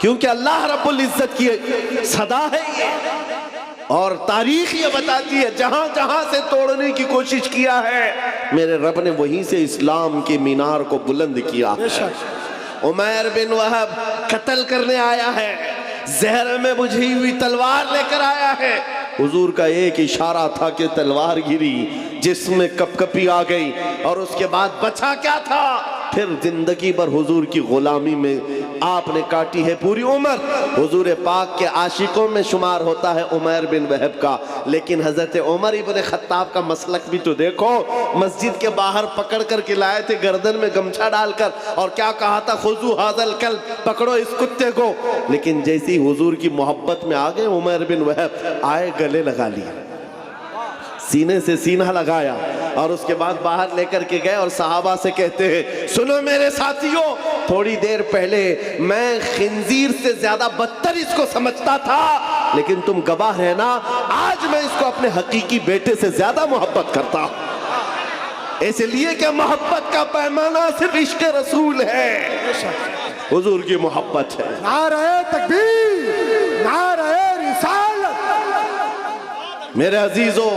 क्योंकि अल्लाह रब्बुल इज्जत की सदा है ये, और तारीख ये बताती है जहां जहां से तोड़ने की कोशिश किया है मेरे रब ने वहीं से इस्लाम के मीनार को बुलंद किया है। उमैर बिन वहब कत्ल करने आया है, जहर में बुझी हुई तलवार लेकर आया है। हुजूर का एक इशारा था कि तलवार गिरी, जिसमें कपकपी आ गई, और उसके बाद बचा क्या था, फिर जिंदगी भर हुजूर की गुलामी में आपने काटी है पूरी उम्र। हुजूर पाक के आशिकों में शुमार होता है उमैर बिन वहब का। लेकिन हजरत उमर इब्न खत्ताब का मसलक भी तो देखो, मस्जिद के बाहर पकड़ कर के लाए थे गर्दन में गमछा डालकर, और क्या कहा था, खुजू हाजल कल्ब, पकड़ो इस कुत्ते को। लेकिन जैसे ही हुजूर की मोहब्बत में आ गए उमैर बिन वहब आए, गले लगा लिया, सीने से सीना लगाया, और उसके बाद बाहर लेकर के गए और सहाबा से कहते हैं, सुनो मेरे साथियों, थोड़ी देर पहले मैं खिंजीर से ज्यादा बदतर इसको समझता था, लेकिन तुम गवाह है ना, आज मैं इसको अपने हकीकी बेटे से ज्यादा मोहब्बत करता हूं। इसलिए कि मोहब्बत का पैमाना सिर्फ इश्क रसूल है, हुजूर की मोहब्बत है। नारे तकबीर, नारे रिसालत। मेरे अजीजों,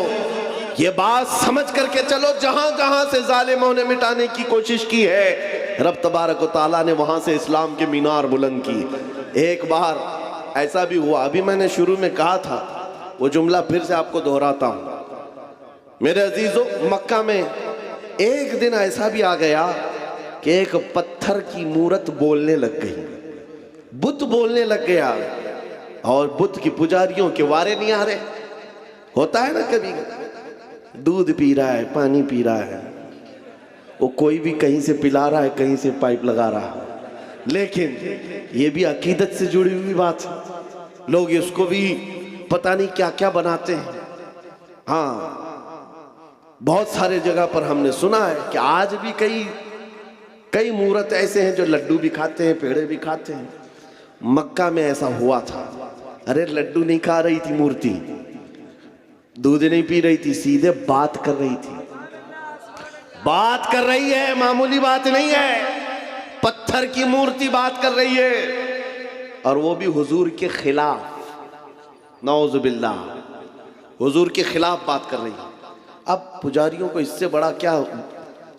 ये बात समझ करके चलो, जहां जहां से जालिमों ने मिटाने की कोशिश की है, रब तबारक व तआला ने वहां से इस्लाम के मीनार बुलंद की। एक बार ऐसा भी हुआ, अभी मैंने शुरू में कहा था, वो जुमला फिर से आपको दोहराता हूं। मेरे अजीजों, मक्का में एक दिन ऐसा भी आ गया कि एक पत्थर की मूरत बोलने लग गई, बुत बोलने लग गया, और बुत की पुजारियों के वारे नहीं आ रहे। होता है ना, कभी दूध पी रहा है, पानी पी रहा है, वो कोई भी कहीं से पिला रहा है, कहीं से पाइप लगा रहा है, लेकिन ये भी अकीदत से जुड़ी हुई बात है। लोग इसको भी पता नहीं क्या क्या बनाते हैं। हाँ, बहुत सारे जगह पर हमने सुना है कि आज भी कई मूर्त ऐसे हैं जो लड्डू भी खाते हैं, पेड़े भी खाते हैं। मक्का में ऐसा हुआ था। अरे लड्डू नहीं खा रही थी मूर्ति, दूध नहीं पी रही थी, सीधे बात कर रही थी। बात कर रही है, मामूली बात नहीं है, पत्थर की मूर्ति बात कर रही है, और वो भी हुजूर के खिलाफ। नौजुबिल्लाह, हुजूर के खिलाफ बात कर रही है। अब पुजारियों को इससे बड़ा क्या,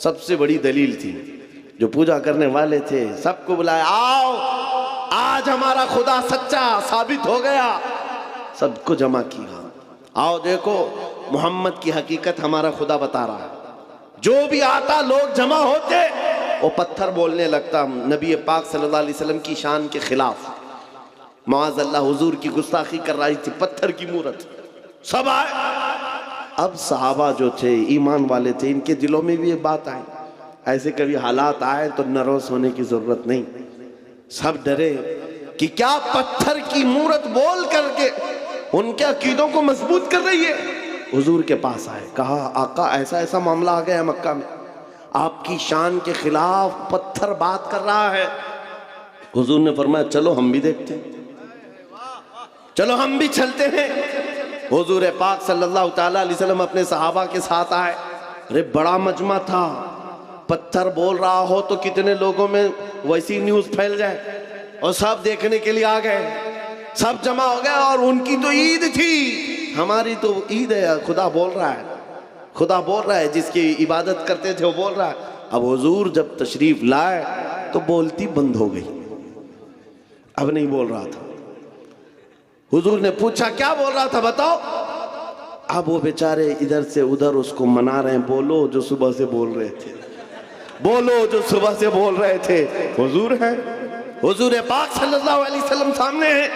सबसे बड़ी दलील थी, जो पूजा करने वाले थे सबको बुलाया, आओ आज हमारा खुदा सच्चा साबित हो गया। सबको जमा किया, आओ देखो मोहम्मद की हकीकत हमारा खुदा बता रहा है। जो भी आता लोग जमा होते, वो पत्थर बोलने लगता नबी पाक सल्लल्लाहु अलैहि वसल्लम की शान के खिलाफ। माअज़ल्लाह हुजूर की गुस्ताखी कर रही थी, पत्थर की मूरत। सब आए। अब सहाबा जो थे, ईमान वाले थे, इनके दिलों में भी ये बात आई, ऐसे कभी हालात आए तो नर्वस होने की जरूरत नहीं। सब डरे कि क्या पत्थर की मूरत बोल करके उनके अकीदों को मजबूत कर रही है। हुजूर के पास आए, कहा आका ऐसा ऐसा मामला आ गया है मक्का में, आपकी शान के खिलाफ पत्थर बात कर रहा है। हुजूर ने फरमाया चलो हम भी देखते हैं, चलो हम भी चलते हैं। हुजूर पाक सल्लल्लाहु ताला अलैहि वसल्लम अपने सहाबा के साथ आए। अरे बड़ा मजमा था, पत्थर बोल रहा हो तो कितने लोगों में वैसी न्यूज फैल जाए, और सब देखने के लिए आ गए, सब जमा हो गए। और उनकी तो ईद थी, हमारी तो ईद है, खुदा बोल रहा है, खुदा बोल रहा है, जिसकी इबादत करते थे वो बोल रहा है। अब हुजूर जब तशरीफ लाए तो बोलती बंद हो गई, अब नहीं बोल रहा था। हुजूर ने पूछा क्या बोल रहा था बताओ। अब वो बेचारे इधर से उधर उसको मना रहे हैं, बोलो जो सुबह से बोल रहे थे, बोलो जो सुबह से बोल रहे थे। हुजूर है, हुजूर पाक सल्लल्लाहु अलैहि वसल्लम सामने है,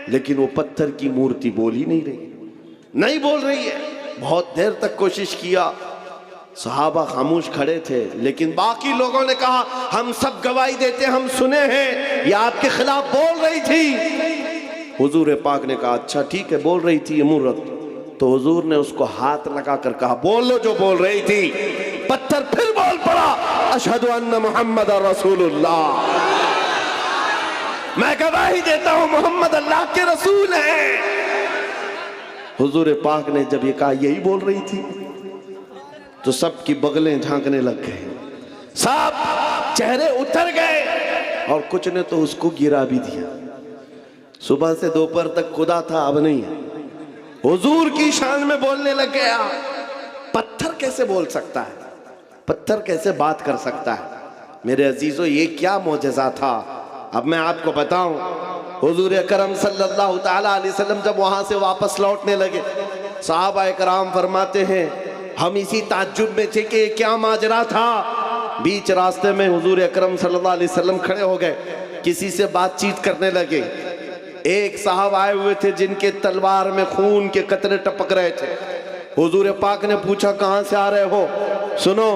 लेकिन वो पत्थर की मूर्ति बोल ही नहीं रही, नहीं बोल रही है। बहुत देर तक कोशिश किया, सहाबा खामोश खड़े थे, लेकिन बाकी लोगों ने कहा हम सब गवाही देते, हम सुने हैं ये आपके खिलाफ बोल रही थी। हुजूर पाक ने कहा अच्छा ठीक है, बोल रही थी ये मूर्त। तो हुजूर ने उसको हाथ लगाकर कहा बोलो जो बोल रही थी। पत्थर फिर बोल पड़ा, अशहदु अन्ना मुहम्मद रसूलुल्लाह, मैं गवाही देता हूं मोहम्मद अल्लाह के रसूल हैं। हुजूर पाक ने जब ये कहा यही बोल रही थी, तो सबकी बगलें झांकने लग गए, सब चेहरे उतर गए। और कुछ ने तो उसको गिरा भी दिया। सुबह से दोपहर तक खुदा था, अब नहीं है। हुजूर की शान में बोलने लग गया। पत्थर कैसे बोल सकता है? पत्थर कैसे बात कर सकता है? मेरे अजीजों, ये क्या मौजज़ा था। अब मैं आपको बताऊं, हुजूर अकरम सल्लल्लाहु ताला अलैहि वसल्लम जब वहां से वापस लौटने लगे, सहाबा कराम फरमाते हैं हम इसी ताज्जुब में थे कि क्या माजरा था। बीच रास्ते में हुजूर अकरम सल्लल्लाहु अलैहि वसल्लम खड़े हो गए, किसी से बातचीत करने लगे। एक साहब आए हुए थे जिनके तलवार में खून के कतरे टपक रहे थे। हुजूर पाक ने पूछा कहां से आ रहे हो? सुनो,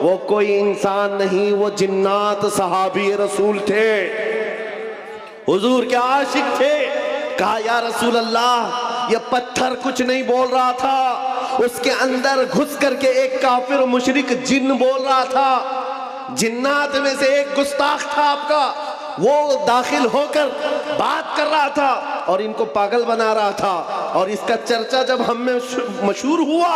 वो कोई इंसान नहीं, वो जिन्नात सहाबी रसूल थे, हुजूर के आशिक थे। कहा या रसूल अल्लाह, ये पत्थर कुछ नहीं बोल रहा था, उसके अंदर घुस करके एक काफिर मुशरिक जिन बोल रहा था। जिन्नात में से एक गुस्ताख था आपका, वो दाखिल होकर बात कर रहा था और इनको पागल बना रहा था। और इसका चर्चा जब हमें मशहूर हुआ,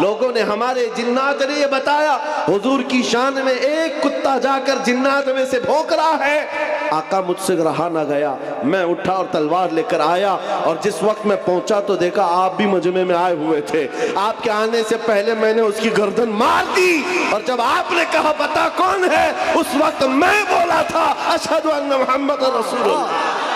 लोगों ने, हमारे जिन्नात ने ये बताया हुजूर की शान में एक कुत्ता जाकर जिन्नात में से भौंक रहा है। आका मुझसे रहा ना गया, मैं उठा और तलवार लेकर आया और जिस वक्त मैं पहुंचा तो देखा आप भी मजमे में आए हुए थे। आपके आने से पहले मैंने उसकी गर्दन मार दी और जब आपने कहा बता कौन है, उस वक्त मैं बोला था अशहदु अन्ना मुहम्मद रसूलुल्लाह।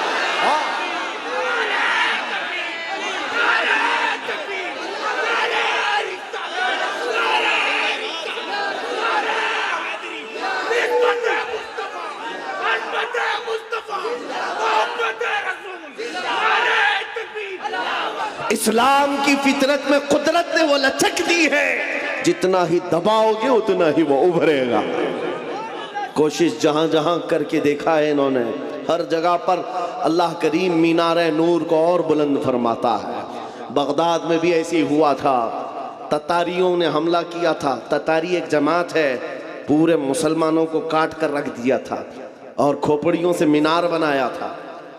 इस्लाम की फितरत में कुदरत ने वो लचक दी है, जितना ही दबाओगे उतना ही वो उभरेगा। कोशिश जहां जहां करके देखा है इन्होंने, हर जगह पर अल्लाह करीम मीनारे नूर को और बुलंद फरमाता है। बगदाद में भी ऐसे ही हुआ था, ततारियों ने हमला किया था। ततारी एक जमात है, पूरे मुसलमानों को काट कर रख दिया था और खोपड़ियों से मीनार बनाया था।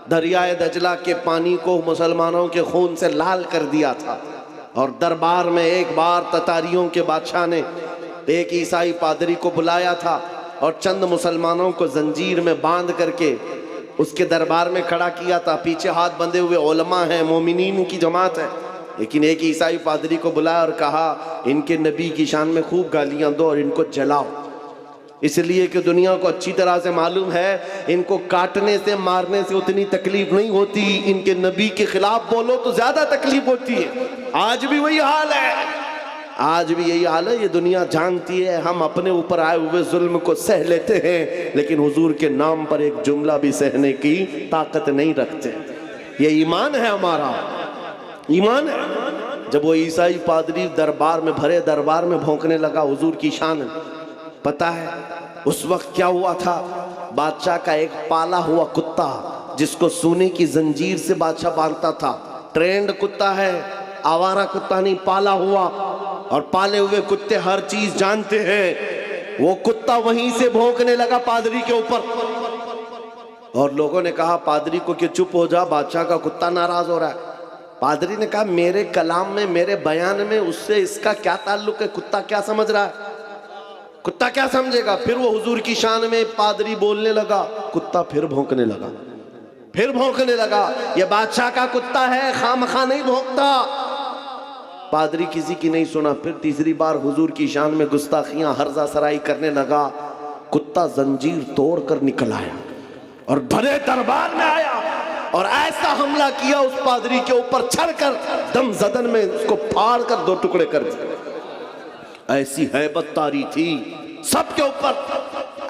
दरियाए दजला के पानी को मुसलमानों के खून से लाल कर दिया था। और दरबार में एक बार ततारियों के बादशाह ने एक ईसाई पादरी को बुलाया था और चंद मुसलमानों को जंजीर में बांध करके उसके दरबार में खड़ा किया था। पीछे हाथ बंधे हुए उलमा हैं, मोमिनीन की जमात है, लेकिन एक ईसाई पादरी को बुलाया और कहा इनके नबी की शान में खूब गालियां दो और इनको जलाओ, इसलिए कि दुनिया को अच्छी तरह से मालूम है इनको काटने से मारने से उतनी तकलीफ नहीं होती, इनके नबी के खिलाफ बोलो तो ज्यादा तकलीफ होती है। आज भी वही हाल है, आज भी यही हाल है। ये दुनिया जानती है हम अपने ऊपर आए हुए जुल्म को सह लेते हैं, लेकिन हुजूर के नाम पर एक जुमला भी सहने की ताकत नहीं रखते। ये ईमान है हमारा, ईमान है। जब वो ईसाई पादरी दरबार में, भरे दरबार में भौंकने लगा हुजूर की शान, पता है उस वक्त क्या हुआ था? बादशाह का एक पाला हुआ कुत्ता, जिसको सोने की जंजीर से बादशाह बांधता था, ट्रेंड कुत्ता है, आवारा कुत्ता नहीं, पाला हुआ। और पाले हुए कुत्ते हर चीज जानते हैं। वो कुत्ता वहीं से भौंकने लगा पादरी के ऊपर और लोगों ने कहा पादरी को कि चुप हो जा, बादशाह का कुत्ता नाराज हो रहा है। पादरी ने कहा मेरे कलाम में, मेरे बयान में उससे इसका क्या ताल्लुक है? कुत्ता क्या समझ रहा है? कुत्ता क्या समझेगा? फिर वो हुजूर की शान में पादरी बोलने लगा, कुत्ता फिर भौंकने लगा, फिर भौंकने लगा। ये बादशाह का कुत्ता है, खामखा नहीं भौंकता। पादरी किसी की नहीं सुना। फिर तीसरी बार हुजूर की शान में गुस्ताखियां, हर्जा सराई करने लगा। कुत्ता जंजीर तोड़कर निकल आया और भरे दरबार में आया और ऐसा हमला किया उस पादरी के ऊपर, चढ़कर दम जदन में उसको फाड़ कर दो टुकड़े कर दिए। ऐसी हैबत तारी थी सबके ऊपर,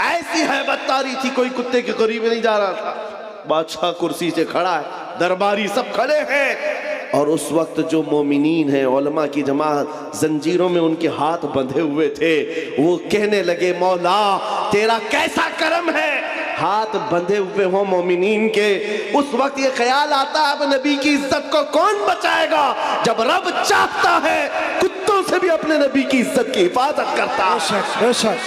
ऐसी हैबत तारी थी, कोई कुत्ते के करीब नहीं जा रहा था। बादशाह कुर्सी से खड़ा है, दरबारी सब खड़े हैं और उस वक्त जो मोमिनीन है, उलमा की जमात, जंजीरों में उनके हाथ बंधे हुए थे, वो कहने लगे मौला तेरा कैसा करम है, हाथ बंधे हुए हो मोमिनीन के। उस वक्त ये ख्याल आता है अब नबी की इज्जत को कौन बचाएगा? जब रब चाहता है कुत्तों से भी अपने नबी की इज्जत की हिफाजत करता है।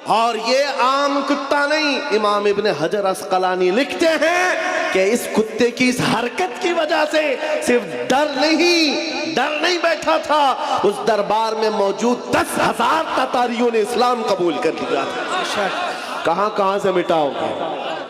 और ये आम कुत्ता नहीं, इमाम इब्ने हजर अस्कलानी लिखते हैं कि इस कुत्ते की इस हरकत की वजह से सिर्फ डर नहीं बैठा था, उस दरबार में मौजूद 10,000 ततारियों ने इस्लाम कबूल कर लिया था। कहां कहां से मिटाओगे,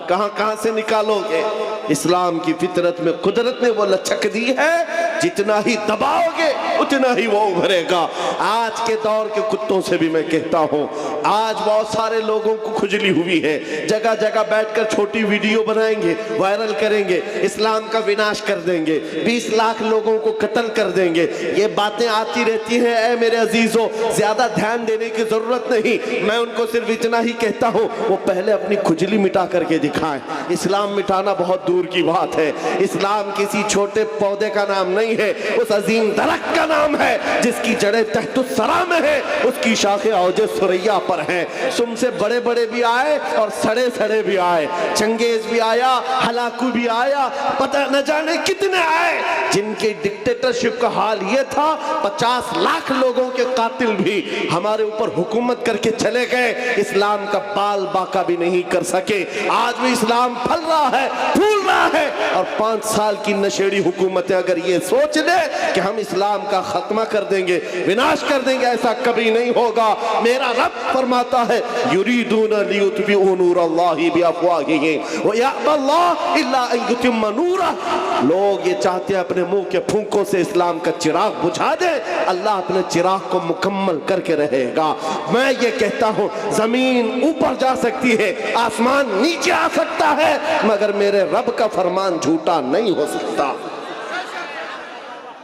कहां कहां से निकालोगे। इस्लाम की फितरत में कुदरत ने वो लचक दी है, जितना ही दबाओगे उतना ही वो उभरेगा। आज के दौर के कुत्तों से भी मैं कहता हूं, आज बहुत सारे लोगों को खुजली हुई है, जगह जगह बैठकर छोटी वीडियो बनाएंगे, वायरल करेंगे, इस्लाम का विनाश कर देंगे, 20 लाख लोगों को कत्ल कर देंगे। ये बातें आती रहती हैं। ऐ मेरे अजीजों, ज्यादा ध्यान देने की जरूरत नहीं। मैं उनको सिर्फ इतना ही कहता हूं, वो पहले अपनी खुजली मिटा करके दिखाएं। इस्लाम मिटाना बहुत दूर की बात है। इस्लाम किसी छोटे पौधे का नाम नहीं है, उस अजीम दरख्त का नाम है जिसकी जड़ें तहतुस सरा में है, उसकी शाखें औजे सुरैया पर हैं। तुमसे बड़े बड़े भी आए और सड़े सड़े भी आए, चंगेज भी आया, हलाकू भी आया, पता न जाने कितने आए, जिनके डिक्टेटरशिप का हाल ये था 50 लाख लोगों के कातिल भी हमारे ऊपर हुकूमत करके चले गए, इस्लाम का बाल बाका भी नहीं कर सके। आज भी इस्लाम फल रहा है, फूल रहा है, और 5 साल की नशेड़ी हुकूमतें अगर ये सोच ले कि हम इस्लाम का खात्मा कर देंगे, विनाश कर देंगे, ऐसा कभी नहीं होगा। मेरा रब फरमाता है, युरीदूना लियुत्बिउ नूरल्लाहि बिअफ़वाहिहिम व यअबल्लाहु इल्ला अन युतिम्मा नूरह। लोग ये चाहते हैं अपने मुंह के फूंकों से इस्लाम का चिराग बुझा दे, अल्लाह अपने चिराग को मुकम्मल करके रहेगा। मैं ये कहता हूं, जमीन ऊपर जा सकती है, आसमान नीचे आ सकता है, मगर मेरे रब का फरमान झूठा नहीं हो सकता।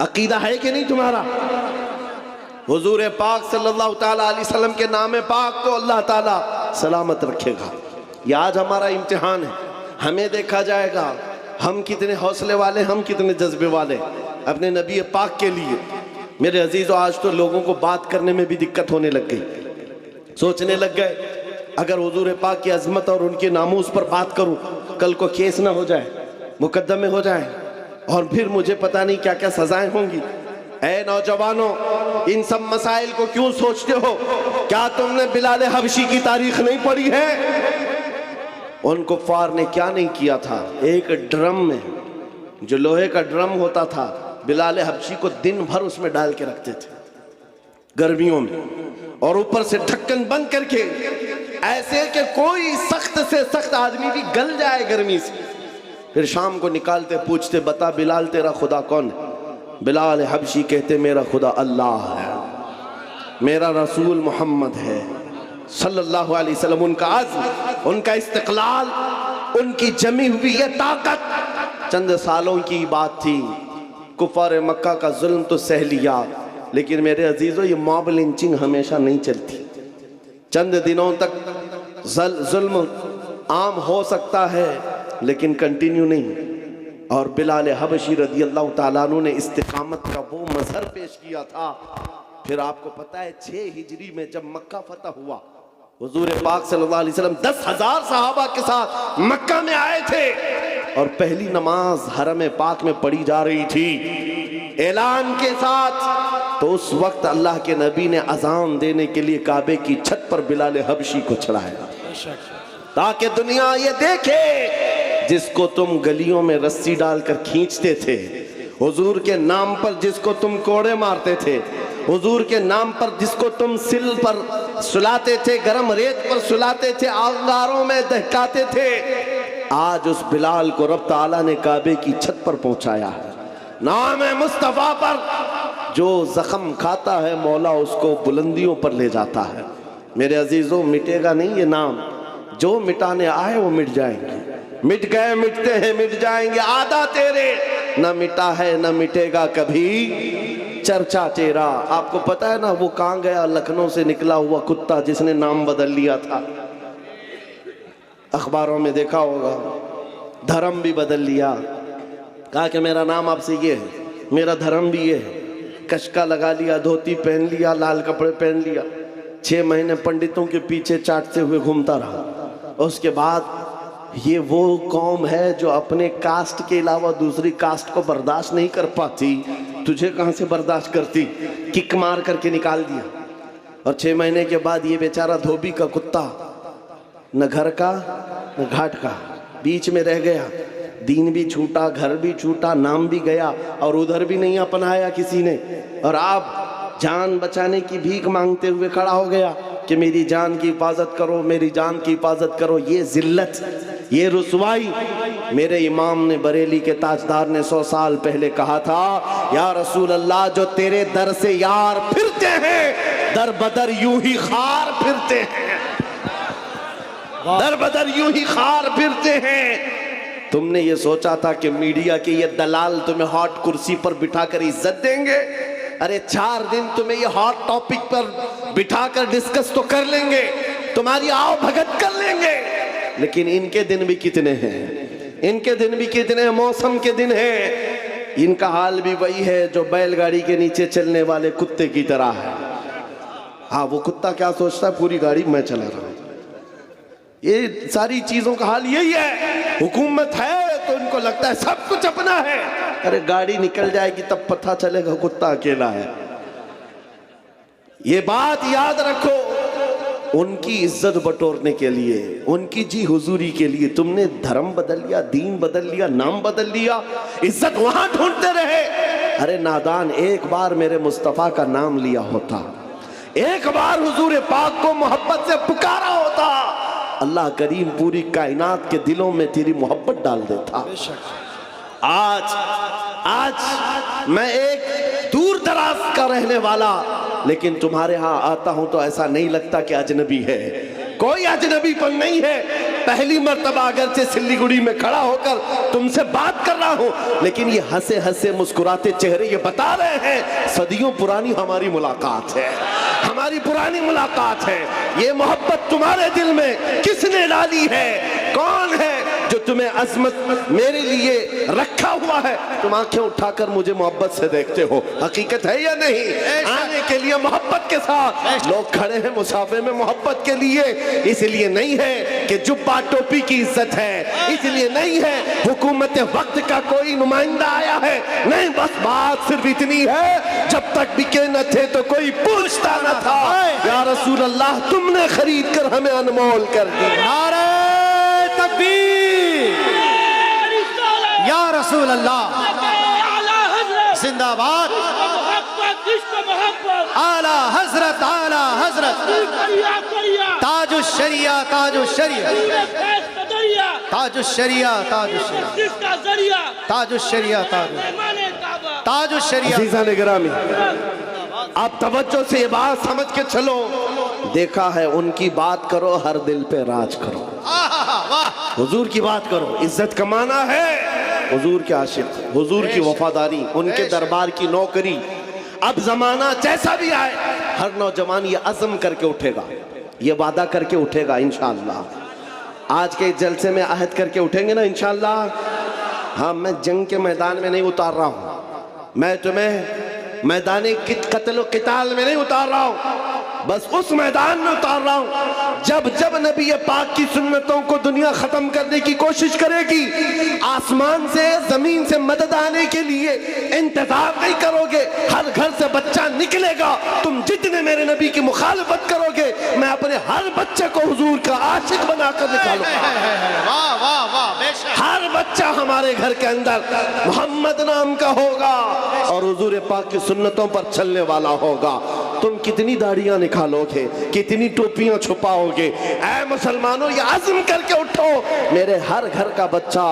अकीदा है कि नहीं तुम्हारा? हुजूर पाक सल्लल्लाहु ताला अलैहि वसल्लम के नाम पाक को अल्लाह ताला सलामत रखेगा। ये आज हमारा इम्तिहान है, हमें देखा जाएगा हम कितने हौसले वाले, हम कितने जज्बे वाले अपने नबी पाक के लिए। मेरे अजीजों, आज तो लोगों को बात करने में भी दिक्कत होने लग गई। सोचने लग गए अगर हुजूर पाक की अजमत और उनके नामूस पर बात करूं, कल को केस ना हो जाए, मुकदमे हो जाए, और फिर मुझे पता नहीं क्या क्या सजाएं होंगी। ऐ नौजवानों, इन सब मसाइल को क्यों सोचते हो? क्या तुमने बिलाल हबशी की तारीख नहीं पढ़ी है? उन कुफ्फार ने क्या नहीं किया था। एक ड्रम में, जो लोहे का ड्रम होता था, बिलाल हबशी को दिन भर उसमें डाल के रखते थे गर्मियों में, और ऊपर से ढक्कन बंद करके, ऐसे कि कोई सख्त से सख्त आदमी भी गल जाए गर्मी से। फिर शाम को निकालते, पूछते, बता बिलाल तेरा खुदा कौन है? बिलाल हबशी कहते, मेरा खुदा अल्लाह है, मेरा रसूल मोहम्मद है सल्लल्लाहु अलैहि वसल्लम। उनका अज़्म, उनका इस्तिक़लाल, उनकी जमी हुई ये ताकत चंद सालों की बात थी। कुफ़ार मक्का का जुल्म तो सह लिया, लेकिन मेरे अजीजों, ये मॉब लिंचिंग हमेशा नहीं चलती। चंद दिनों तक जुल्म आम हो सकता है, लेकिन कंटिन्यू नहीं। और बिलाल हबशी रज़ी अल्लाह ताला अन्हु ने इस्तिकामत का वो मजहर पेश किया था। फिर आपको पता है 6 हिजरी में जब मक्का फतह हुआ, हुजूर पाक सल्लल्लाहु अलैहि वसल्लम 10,000 सहाबा के साथ मक्का में आए थे, और पहली नमाज हरम पाक में पढ़ी जा रही थी ऐलान के साथ। तो उस वक्त अल्लाह के नबी ने अजान देने के लिए काबे की छत पर बिलाल हबशी को चढ़ाया, ताकि दुनिया ये देखे, जिसको तुम गलियों में रस्सी डालकर खींचते थे, हुजूर के नाम पर जिसको तुम कोड़े मारते थे, हुजूर के नाम पर जिसको तुम सिल पर सुलाते थे, गरम रेत पर सुलाते थे, अंगारों में दहकाते थे, आज उस बिलाल को रब ताला ने काबे की छत पर पहुंचाया है। नाम है मुस्तफा पर जो जख्म खाता है, मौला उसको बुलंदियों पर ले जाता है। मेरे अजीजों, मिटेगा नहीं ये नाम। जो मिटाने आए वो मिट जाएंगे, मिट गए, मिटते हैं, मिट जाएंगे। आदा तेरे न मिटा है, न मिटेगा कभी चर्चा तेरा। आपको पता है ना, वो कहाँ गया? लखनऊ से निकला हुआ कुत्ता जिसने नाम बदल लिया था, अखबारों में देखा होगा, धर्म भी बदल लिया, कहा कि मेरा नाम आपसे ये है, मेरा धर्म भी ये है। कशका लगा लिया, धोती पहन लिया, लाल कपड़े पहन लिया, 6 महीने पंडितों के पीछे चाटते हुए घूमता रहा। उसके बाद ये वो कौम है जो अपने कास्ट के अलावा दूसरी कास्ट को बर्दाश्त नहीं कर पाती, तुझे कहाँ से बर्दाश्त करती? किक मार करके निकाल दिया। और 6 महीने के बाद ये बेचारा धोबी का कुत्ता, न घर का न घाट का, बीच में रह गया। दीन भी छूटा, घर भी छूटा, नाम भी गया, और उधर भी नहीं अपनाया किसी ने। और आप जान बचाने की भीख मांगते हुए खड़ा हो गया। कि मेरी जान की हिफाजत करो, मेरी जान की हिफाजत करो। ये जिल्लत, ये रुसवाई। मेरे इमाम ने, बरेली के ताजदार ने 100 साल पहले कहा था, या रसूल अल्लाह, जो तेरे दर से यार फिरते हैं दर बदर यूं ही खार फिरते हैं, दर बदर यूं ही खार फिरते हैं। तुमने ये सोचा था कि मीडिया के ये दलाल तुम्हें हॉट कुर्सी पर बिठाकर इज्जत देंगे? अरे 4 दिन तुम्हें ये हॉट टॉपिक पर बिठाकर डिस्कस तो कर लेंगे, तुम्हारी आओ भगत कर लेंगे, लेकिन इनके दिन भी कितने हैं, इनके दिन भी कितने हैं, मौसम के दिन हैं। इनका हाल भी वही है जो बैलगाड़ी के नीचे चलने वाले कुत्ते की तरह है। हाँ, वो कुत्ता क्या सोचता है, पूरी गाड़ी मैं चला रहा हूं। ये सारी चीजों का हाल यही है। हुकूमत है तो इनको लगता है सब कुछ अपना है। अरे गाड़ी निकल जाएगी तब पता चलेगा कुत्ता अकेला है। ये बात याद रखो, उनकी इज्जत बटोरने के लिए, उनकी जी हुजूरी के लिए तुमने धर्म बदल लिया, दीन बदल लिया, नाम बदल लिया, इज्जत वहां ढूंढते रहे। अरे नादान, एक बार मेरे मुस्तफा का नाम लिया होता, एक बार हुजूर पाक को मोहब्बत से पुकारा होता, अल्लाह करीम पूरी कायनात के दिलों में तेरी मोहब्बत डाल देता। आज मैं एक दूर दराज का रहने वाला, लेकिन तुम्हारे यहाँ आता हूं तो ऐसा नहीं लगता कि अजनबी है। कोई अजनबीपन नहीं है। पहली मर्तबा अगर से सिल्लीगुड़ी में खड़ा होकर तुमसे बात कर रहा हूं, लेकिन ये हंसे हंसे मुस्कुराते चेहरे ये बता रहे हैं सदियों पुरानी हमारी मुलाकात है, हमारी पुरानी मुलाकात है। ये मोहब्बत तुम्हारे दिल में किसने डाली है? कौन है जो तुम्हें अजमत मेरे लिए रखा हुआ है? तुम आंखें उठाकर मुझे मोहब्बत से देखते हो, हकीकत है या नहीं? आने के लिए मोहब्बत के साथ लोग खड़े हैं मुसाफे में मोहब्बत के लिए। इसलिए नहीं है कि जुब्बा टोपी की इज्जत है, इसलिए नहीं है हुकूमत वक्त का कोई नुमाइंदा आया है, नहीं, बस बात सिर्फ इतनी है, जब तक बिके न थे तो कोई पूछता न था। या रसूल अल्लाह, तुमने खरीद कर हमें अनमोल कर दी। नारे तकबीर, या रसूल अल्लाह जिंदाबाद, आला हजरत, आला हजरत, ताजुश शरिया, ताजुश शरिया, ताजुश शरिया, ताजुश शरिया, ताजुश शरिया, ताजुश शरिया। अज़ीज़ान गिरामी, आप तवज्जो से ये बात समझ के चलो। देखा है, उनकी बात करो, हर दिल पे राज करो। हुजूर की बात करो, इज्जत कमाना है, हुजूर के आशिक, हुजूर की वफादारी, उनके दरबार की नौकरी। अब जमाना जैसा भी आए, हर नौजवान ये अज़म करके उठेगा, ये वादा करके उठेगा इंशाअल्लाह। आज के जलसे में अहद करके उठेंगे ना इंशाअल्लाह। हाँ, मैं जंग के मैदान में नहीं उतार रहा हूँ, मैं तुम्हें मैदानी कत्ल किताल में नहीं उतार रहा हूँ, बस उस मैदान में उतार रहा हूँ जब जब नबी पाक की सुन्नतों को दुनिया खत्म करने की कोशिश करेगी, आसमान से जमीन से मदद आने के लिए इंतजार नहीं करोगे। हर घर से बच्चा निकलेगा, तुम जितने मेरे नबी की मुखालफत करोगे, मैं अपने हर बच्चे को हुजूर का आशिक बनाकर निकालूंगा। वाह वाह वाह, बेशक। हर बच्चा हमारे घर के अंदर मोहम्मद नाम का होगा और हुजूर पाक की सुन्नतों पर चलने वाला होगा। तुम कितनी दाढ़ियां निकालोगे, कितनी टोपियां छुपाओगे? ऐ मुसलमानों, ये आज़म करके उठो, मेरे हर घर का बच्चा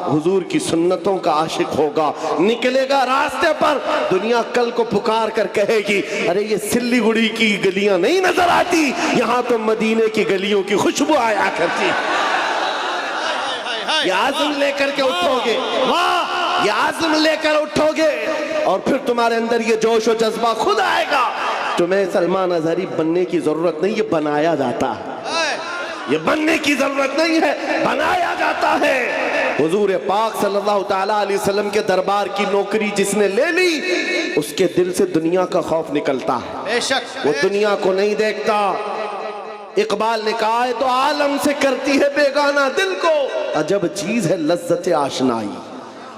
हुजूर की सुन्नतों का आशिक होगा, निकलेगा रास्ते पर। दुनिया कल को पुकार कर कहेगी, अरे ये सिल्लीगुड़ी की गलियां नहीं नजर आती, यहाँ तो मदीने की गलियों की खुशबू आया करती। ये आज़म लेकर के उठोगे, वाह, ये आज़म लेकर उठोगे और फिर तुम्हारे अंदर ये जोश और जज्बा खुद आएगा। तुम्हें सलमान अजहरी बनने की जरूरत नहीं, ये बनाया जाता है। ये बनने की जरूरत नहीं है, बनाया जाता है। हुजूर पाक सल्लल्लाहु ताला अलैहि वसल्लम के दरबार की नौकरी जिसने ले ली, उसके दिल से दुनिया का खौफ निकलता है, बेशक। वो दुनिया को नहीं देखता। इकबाल ने कहा है, तो आलम से करती है बेगाना दिल को, अजब चीज है लज्जत आशनाई।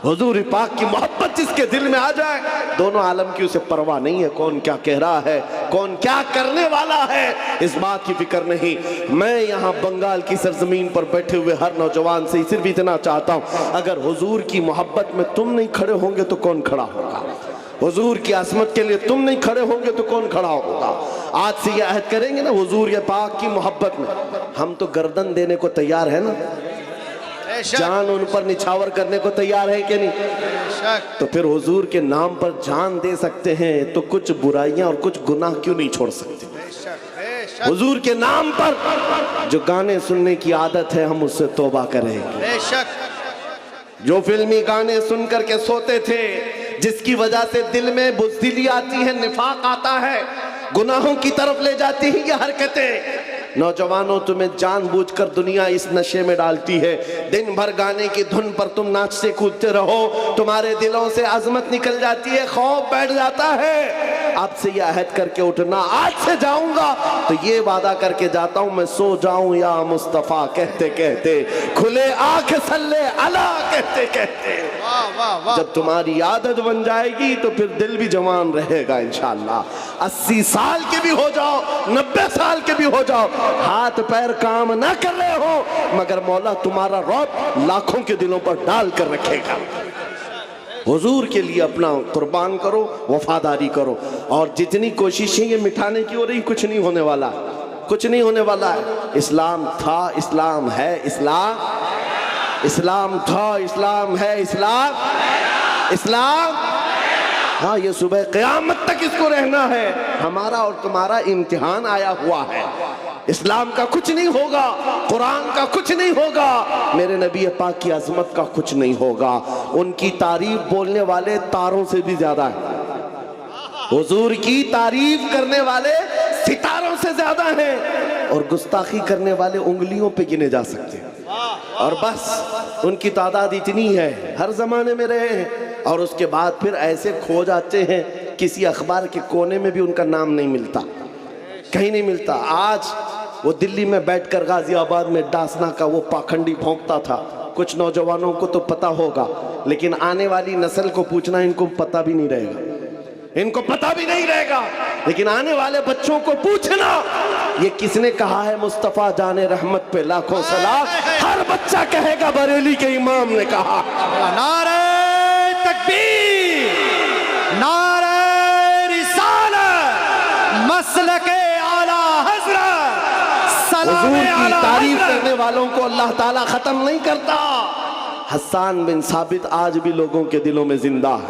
हुजूर पाक की मोहब्बत जिसके दिल में आ जाए, दोनों आलम की उसे परवाह नहीं है, कौन क्या कह रहा है, कौन क्या करने वाला है, इस बात की फिक्र नहीं। मैं यहाँ बंगाल की सरजमीन पर बैठे हुए हर नौजवान से सिर्फ इतना चाहता हूँ, अगर हुजूर की मोहब्बत में तुम नहीं खड़े होंगे तो कौन खड़ा होगा? हुजूर की अजमत के लिए तुम नहीं खड़े होंगे तो कौन खड़ा होगा? आज से ये अहद करेंगे ना हुजूर ये पाक की मोहब्बत में, हम तो गर्दन देने को तैयार है ना, जान उन पर निछावर करने को तैयार है कि नहीं? तो फिर हुजूर के नाम पर जान दे सकते हैं तो कुछ बुराइयां और कुछ गुनाह क्यों नहीं छोड़ सकते? हुजूर के नाम पर जो गाने सुनने की आदत है हम उससे तौबा करेंगे। जो फिल्मी गाने सुन करके सोते थे, जिसकी वजह से दिल में बुज़दिली आती है, निफाक आता है, गुनाहों की तरफ ले जाती है ये हरकतें। नौजवानों, तुम्हें जानबूझकर दुनिया इस नशे में डालती है। दिन भर गाने की धुन पर तुम नाचते कूदते रहो, तुम्हारे दिलों से अजमत निकल जाती है, खौफ बैठ जाता है। अब से ये अहद करके उठना, आज से जाऊंगा तो ये वादा करके जाता हूं मैं सो जाऊं या मुस्तफा कहते कहते, खुले आंख सल्ले अला कहते कहते। जब तुम्हारी आदत बन जाएगी तो फिर दिल भी जवान रहेगा इंशाअल्लाह। 80 साल के भी हो जाओ, 90 साल के भी हो जाओ, हाथ पैर काम ना कर रहे हो मगर मौला तुम्हारा रौब लाखों के दिलों पर डाल कर रखेगा। हुजूर के लिए अपना कुर्बान करो, वफादारी करो। और जितनी कोशिशें ये मिटाने की हो रही, कुछ नहीं होने वाला, कुछ नहीं होने वाला है। इस्लाम था, इस्लाम है, इस्लाम था, इस्लाम है, इस्लाम हाँ, ये सुबह क़यामत तक इसको रहना है। हमारा और तुम्हारा इम्तिहान आया हुआ है। इस्लाम का कुछ नहीं होगा, कुरान का कुछ नहीं होगा, मेरे नबी पाक की अजमत का कुछ नहीं होगा। उनकी तारीफ बोलने वाले तारों से भी ज्यादा है, हुजूर की तारीफ करने वाले सितारों से ज्यादा हैं, और गुस्ताखी करने वाले उंगलियों पे गिने जा सकते हैं। और बस उनकी तादाद इतनी है, हर जमाने में रहे हैं, और उसके बाद फिर ऐसे खो जाते हैं, किसी अखबार के कोने में भी उनका नाम नहीं मिलता, कहीं नहीं मिलता। आज वो दिल्ली में बैठकर गाजियाबाद में डासना का वो पाखंडी भौंकता था। कुछ नौजवानों को तो पता होगा, लेकिन आने वाली नस्ल को पूछना इनको पता भी नहीं रहेगा, इनको पता भी नहीं रहेगा। लेकिन आने वाले बच्चों को पूछना ये किसने कहा है मुस्तफा जाने रहमत पे लाखों सलाम, हर बच्चा कहेगा बरेली के इमाम ने कहा। नारे तकबीर, नारे रिसालत, मसलके आला हज़रत, सलाम की तारीफ करने वालों को अल्लाह ताला खत्म नहीं करता। हसन बिन साबित आज भी लोगों के दिलों में जिंदा है,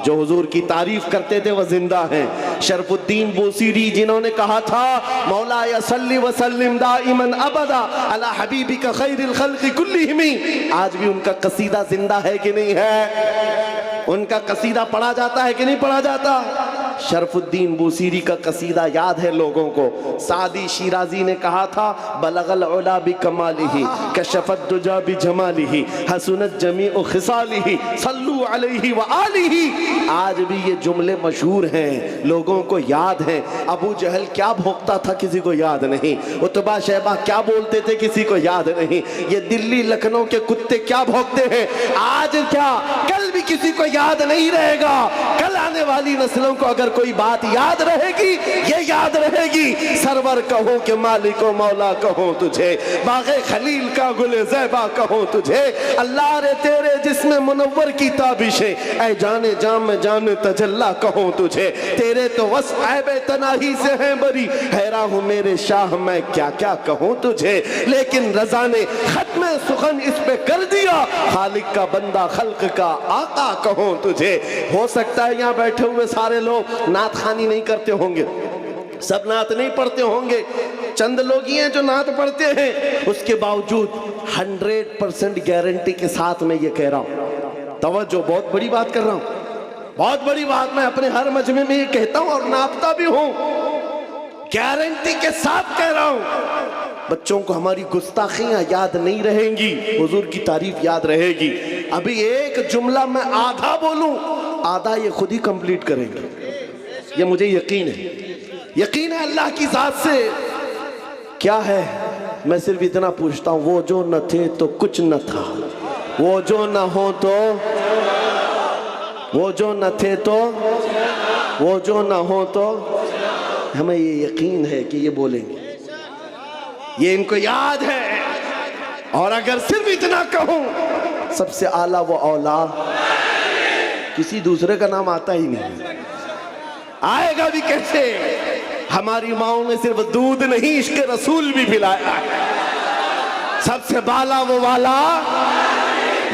जो हुजूर की तारीफ करते थे वह जिंदा हैं। शरफुद्दीन बूसीरी जिन्होंने कहा था मौला या सल्ली व सल्लिम दाइमन अबदा अला हबीबिका खैरिल खल्क़ि कुल्लिहिम, आज भी उनका कसीदा जिंदा है कि नहीं है? उनका कसीदा पढ़ा जाता है कि नहीं पढ़ा जाता? शरफुद्दीन बूसीरी का कसीदा याद है लोगों को। सादी शिराजी ने कहा था बलगल उला बि कमालिही कशफत दुजा बि जमालिही हसनत जमीउ खिसालिही सल्लू अलैहि व आलिही। आज भी ये जुमले मशहूर हैं, लोगों को याद हैं। अबू जहल क्या भोंकता था किसी को याद नहीं, उतबा शैबा क्या बोलते थे किसी को याद नहीं, ये दिल्ली लखनऊ के कुत्ते क्या भौंकते हैं आज क्या कल भी किसी को याद नहीं रहेगा। कल आने वाली नस्लों को अगर कोई बात याद रहेगी, ये याद रहेगी सरवर कहो कि मालिको मौला कहो तुझे, बागे खलील का गुले ज़ैबा कहो तुझे, अल्लाह रे तेरे जिस्म मुनव्वर की ताबिशें ऐ जाने जाम जान तजल्ला कहो तुझे, तेरे तो वस ऐबे तनाही से है बरी, हैरान हूँ मेरे शाह मैं क्या क्या कहूँ तुझे। लेकिन रज़ा ने खत्म सुखन इस पे कर दिया, खालिक का बंदा खल्क का आका कहूँ तुझे। हो सकता है यहाँ बैठे हुए सारे लोग नात खानी नहीं करते होंगे, सब नात नहीं पढ़ते होंगे, चंद लोग ही हैं जो नात पढ़ते हैं। उसके बावजूद 100% गारंटी के साथ मैं ये कह रहा हूँ, तवज्जो, बहुत बड़ी बात कर रहा हूँ, बहुत बड़ी बात मैं अपने हर मजमे में ये कहता हूँ और नापता भी हूँ, गारंटी के साथ कह रहा हूँ। बच्चों को हमारी गुस्ताखियां याद नहीं रहेंगी, हुजूर की तारीफ याद रहेगी। अभी एक जुमला मैं आधा बोलूं, आधा ये खुद ही कंप्लीट करेंगे, ये मुझे यकीन है, यकीन है अल्लाह की जात से। क्या है, मैं सिर्फ इतना पूछता हूँ, वो जो न थे तो कुछ न था, वो जो न हो तो, वो जो न थे तो, वो जो न हो तो, हमें ये यकीन है कि ये बोलेंगे, ये इनको याद है। और अगर सिर्फ इतना कहूं, सबसे आला वो औला, किसी दूसरे का नाम आता ही नहीं। आएगा भी कैसे? हमारी माओ ने सिर्फ दूध नहीं इश्क रसूल भी पिलाया है। सबसे बाला वो वाला।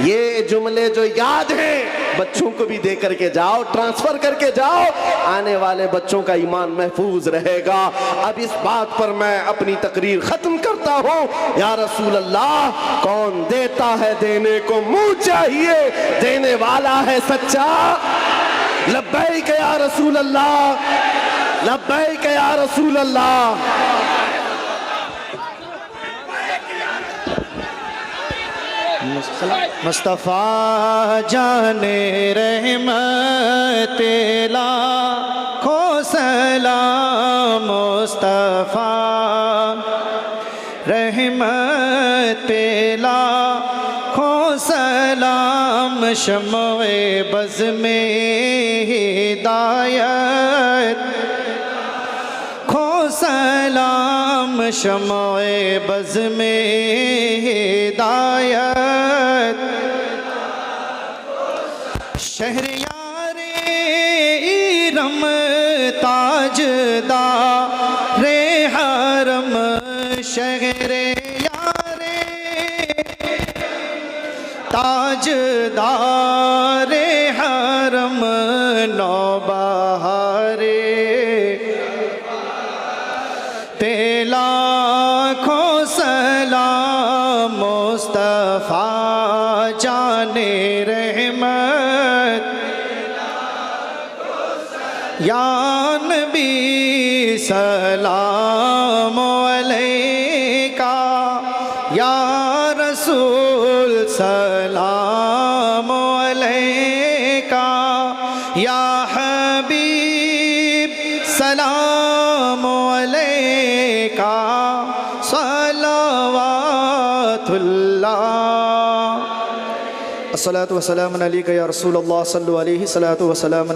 ये जुमले जो याद हैं बच्चों को भी दे करके जाओ, ट्रांसफर करके जाओ, आने वाले बच्चों का ईमान महफूज रहेगा। अब इस बात पर मैं अपनी तकरीर खत्म करता हूँ। या रसूल अल्लाह, कौन देता है देने को मुंह चाहिए, देने वाला है सच्चा। लब्बैक या रसूल अल्लाह, लब्बैक या रसूल अल्लाह। मुस्तफ़ा जाने रहमत लाखो सलाम, मुस्तफ़ा रहमत लाखो सलाम, शम्ए बज़ में हिदायत खो सलाम, शम्ए बज़ में हिदायत। शहरियारे इरम ताजदारे हरम, शहरे यारे ताजदारे हरम, नौबहारे तेला खो सलाम, मुस्तफ़ा जाने रहमत या नबी सलाम अलैका, या रसूल सलाम अलैका, या हबीब सलाम अलैका, सलावातुल्लाह। अस्सलातु वस्सलामु अलैका या रसूलल्लाह, सल्लल्लाहु अलैहि वसल्लम।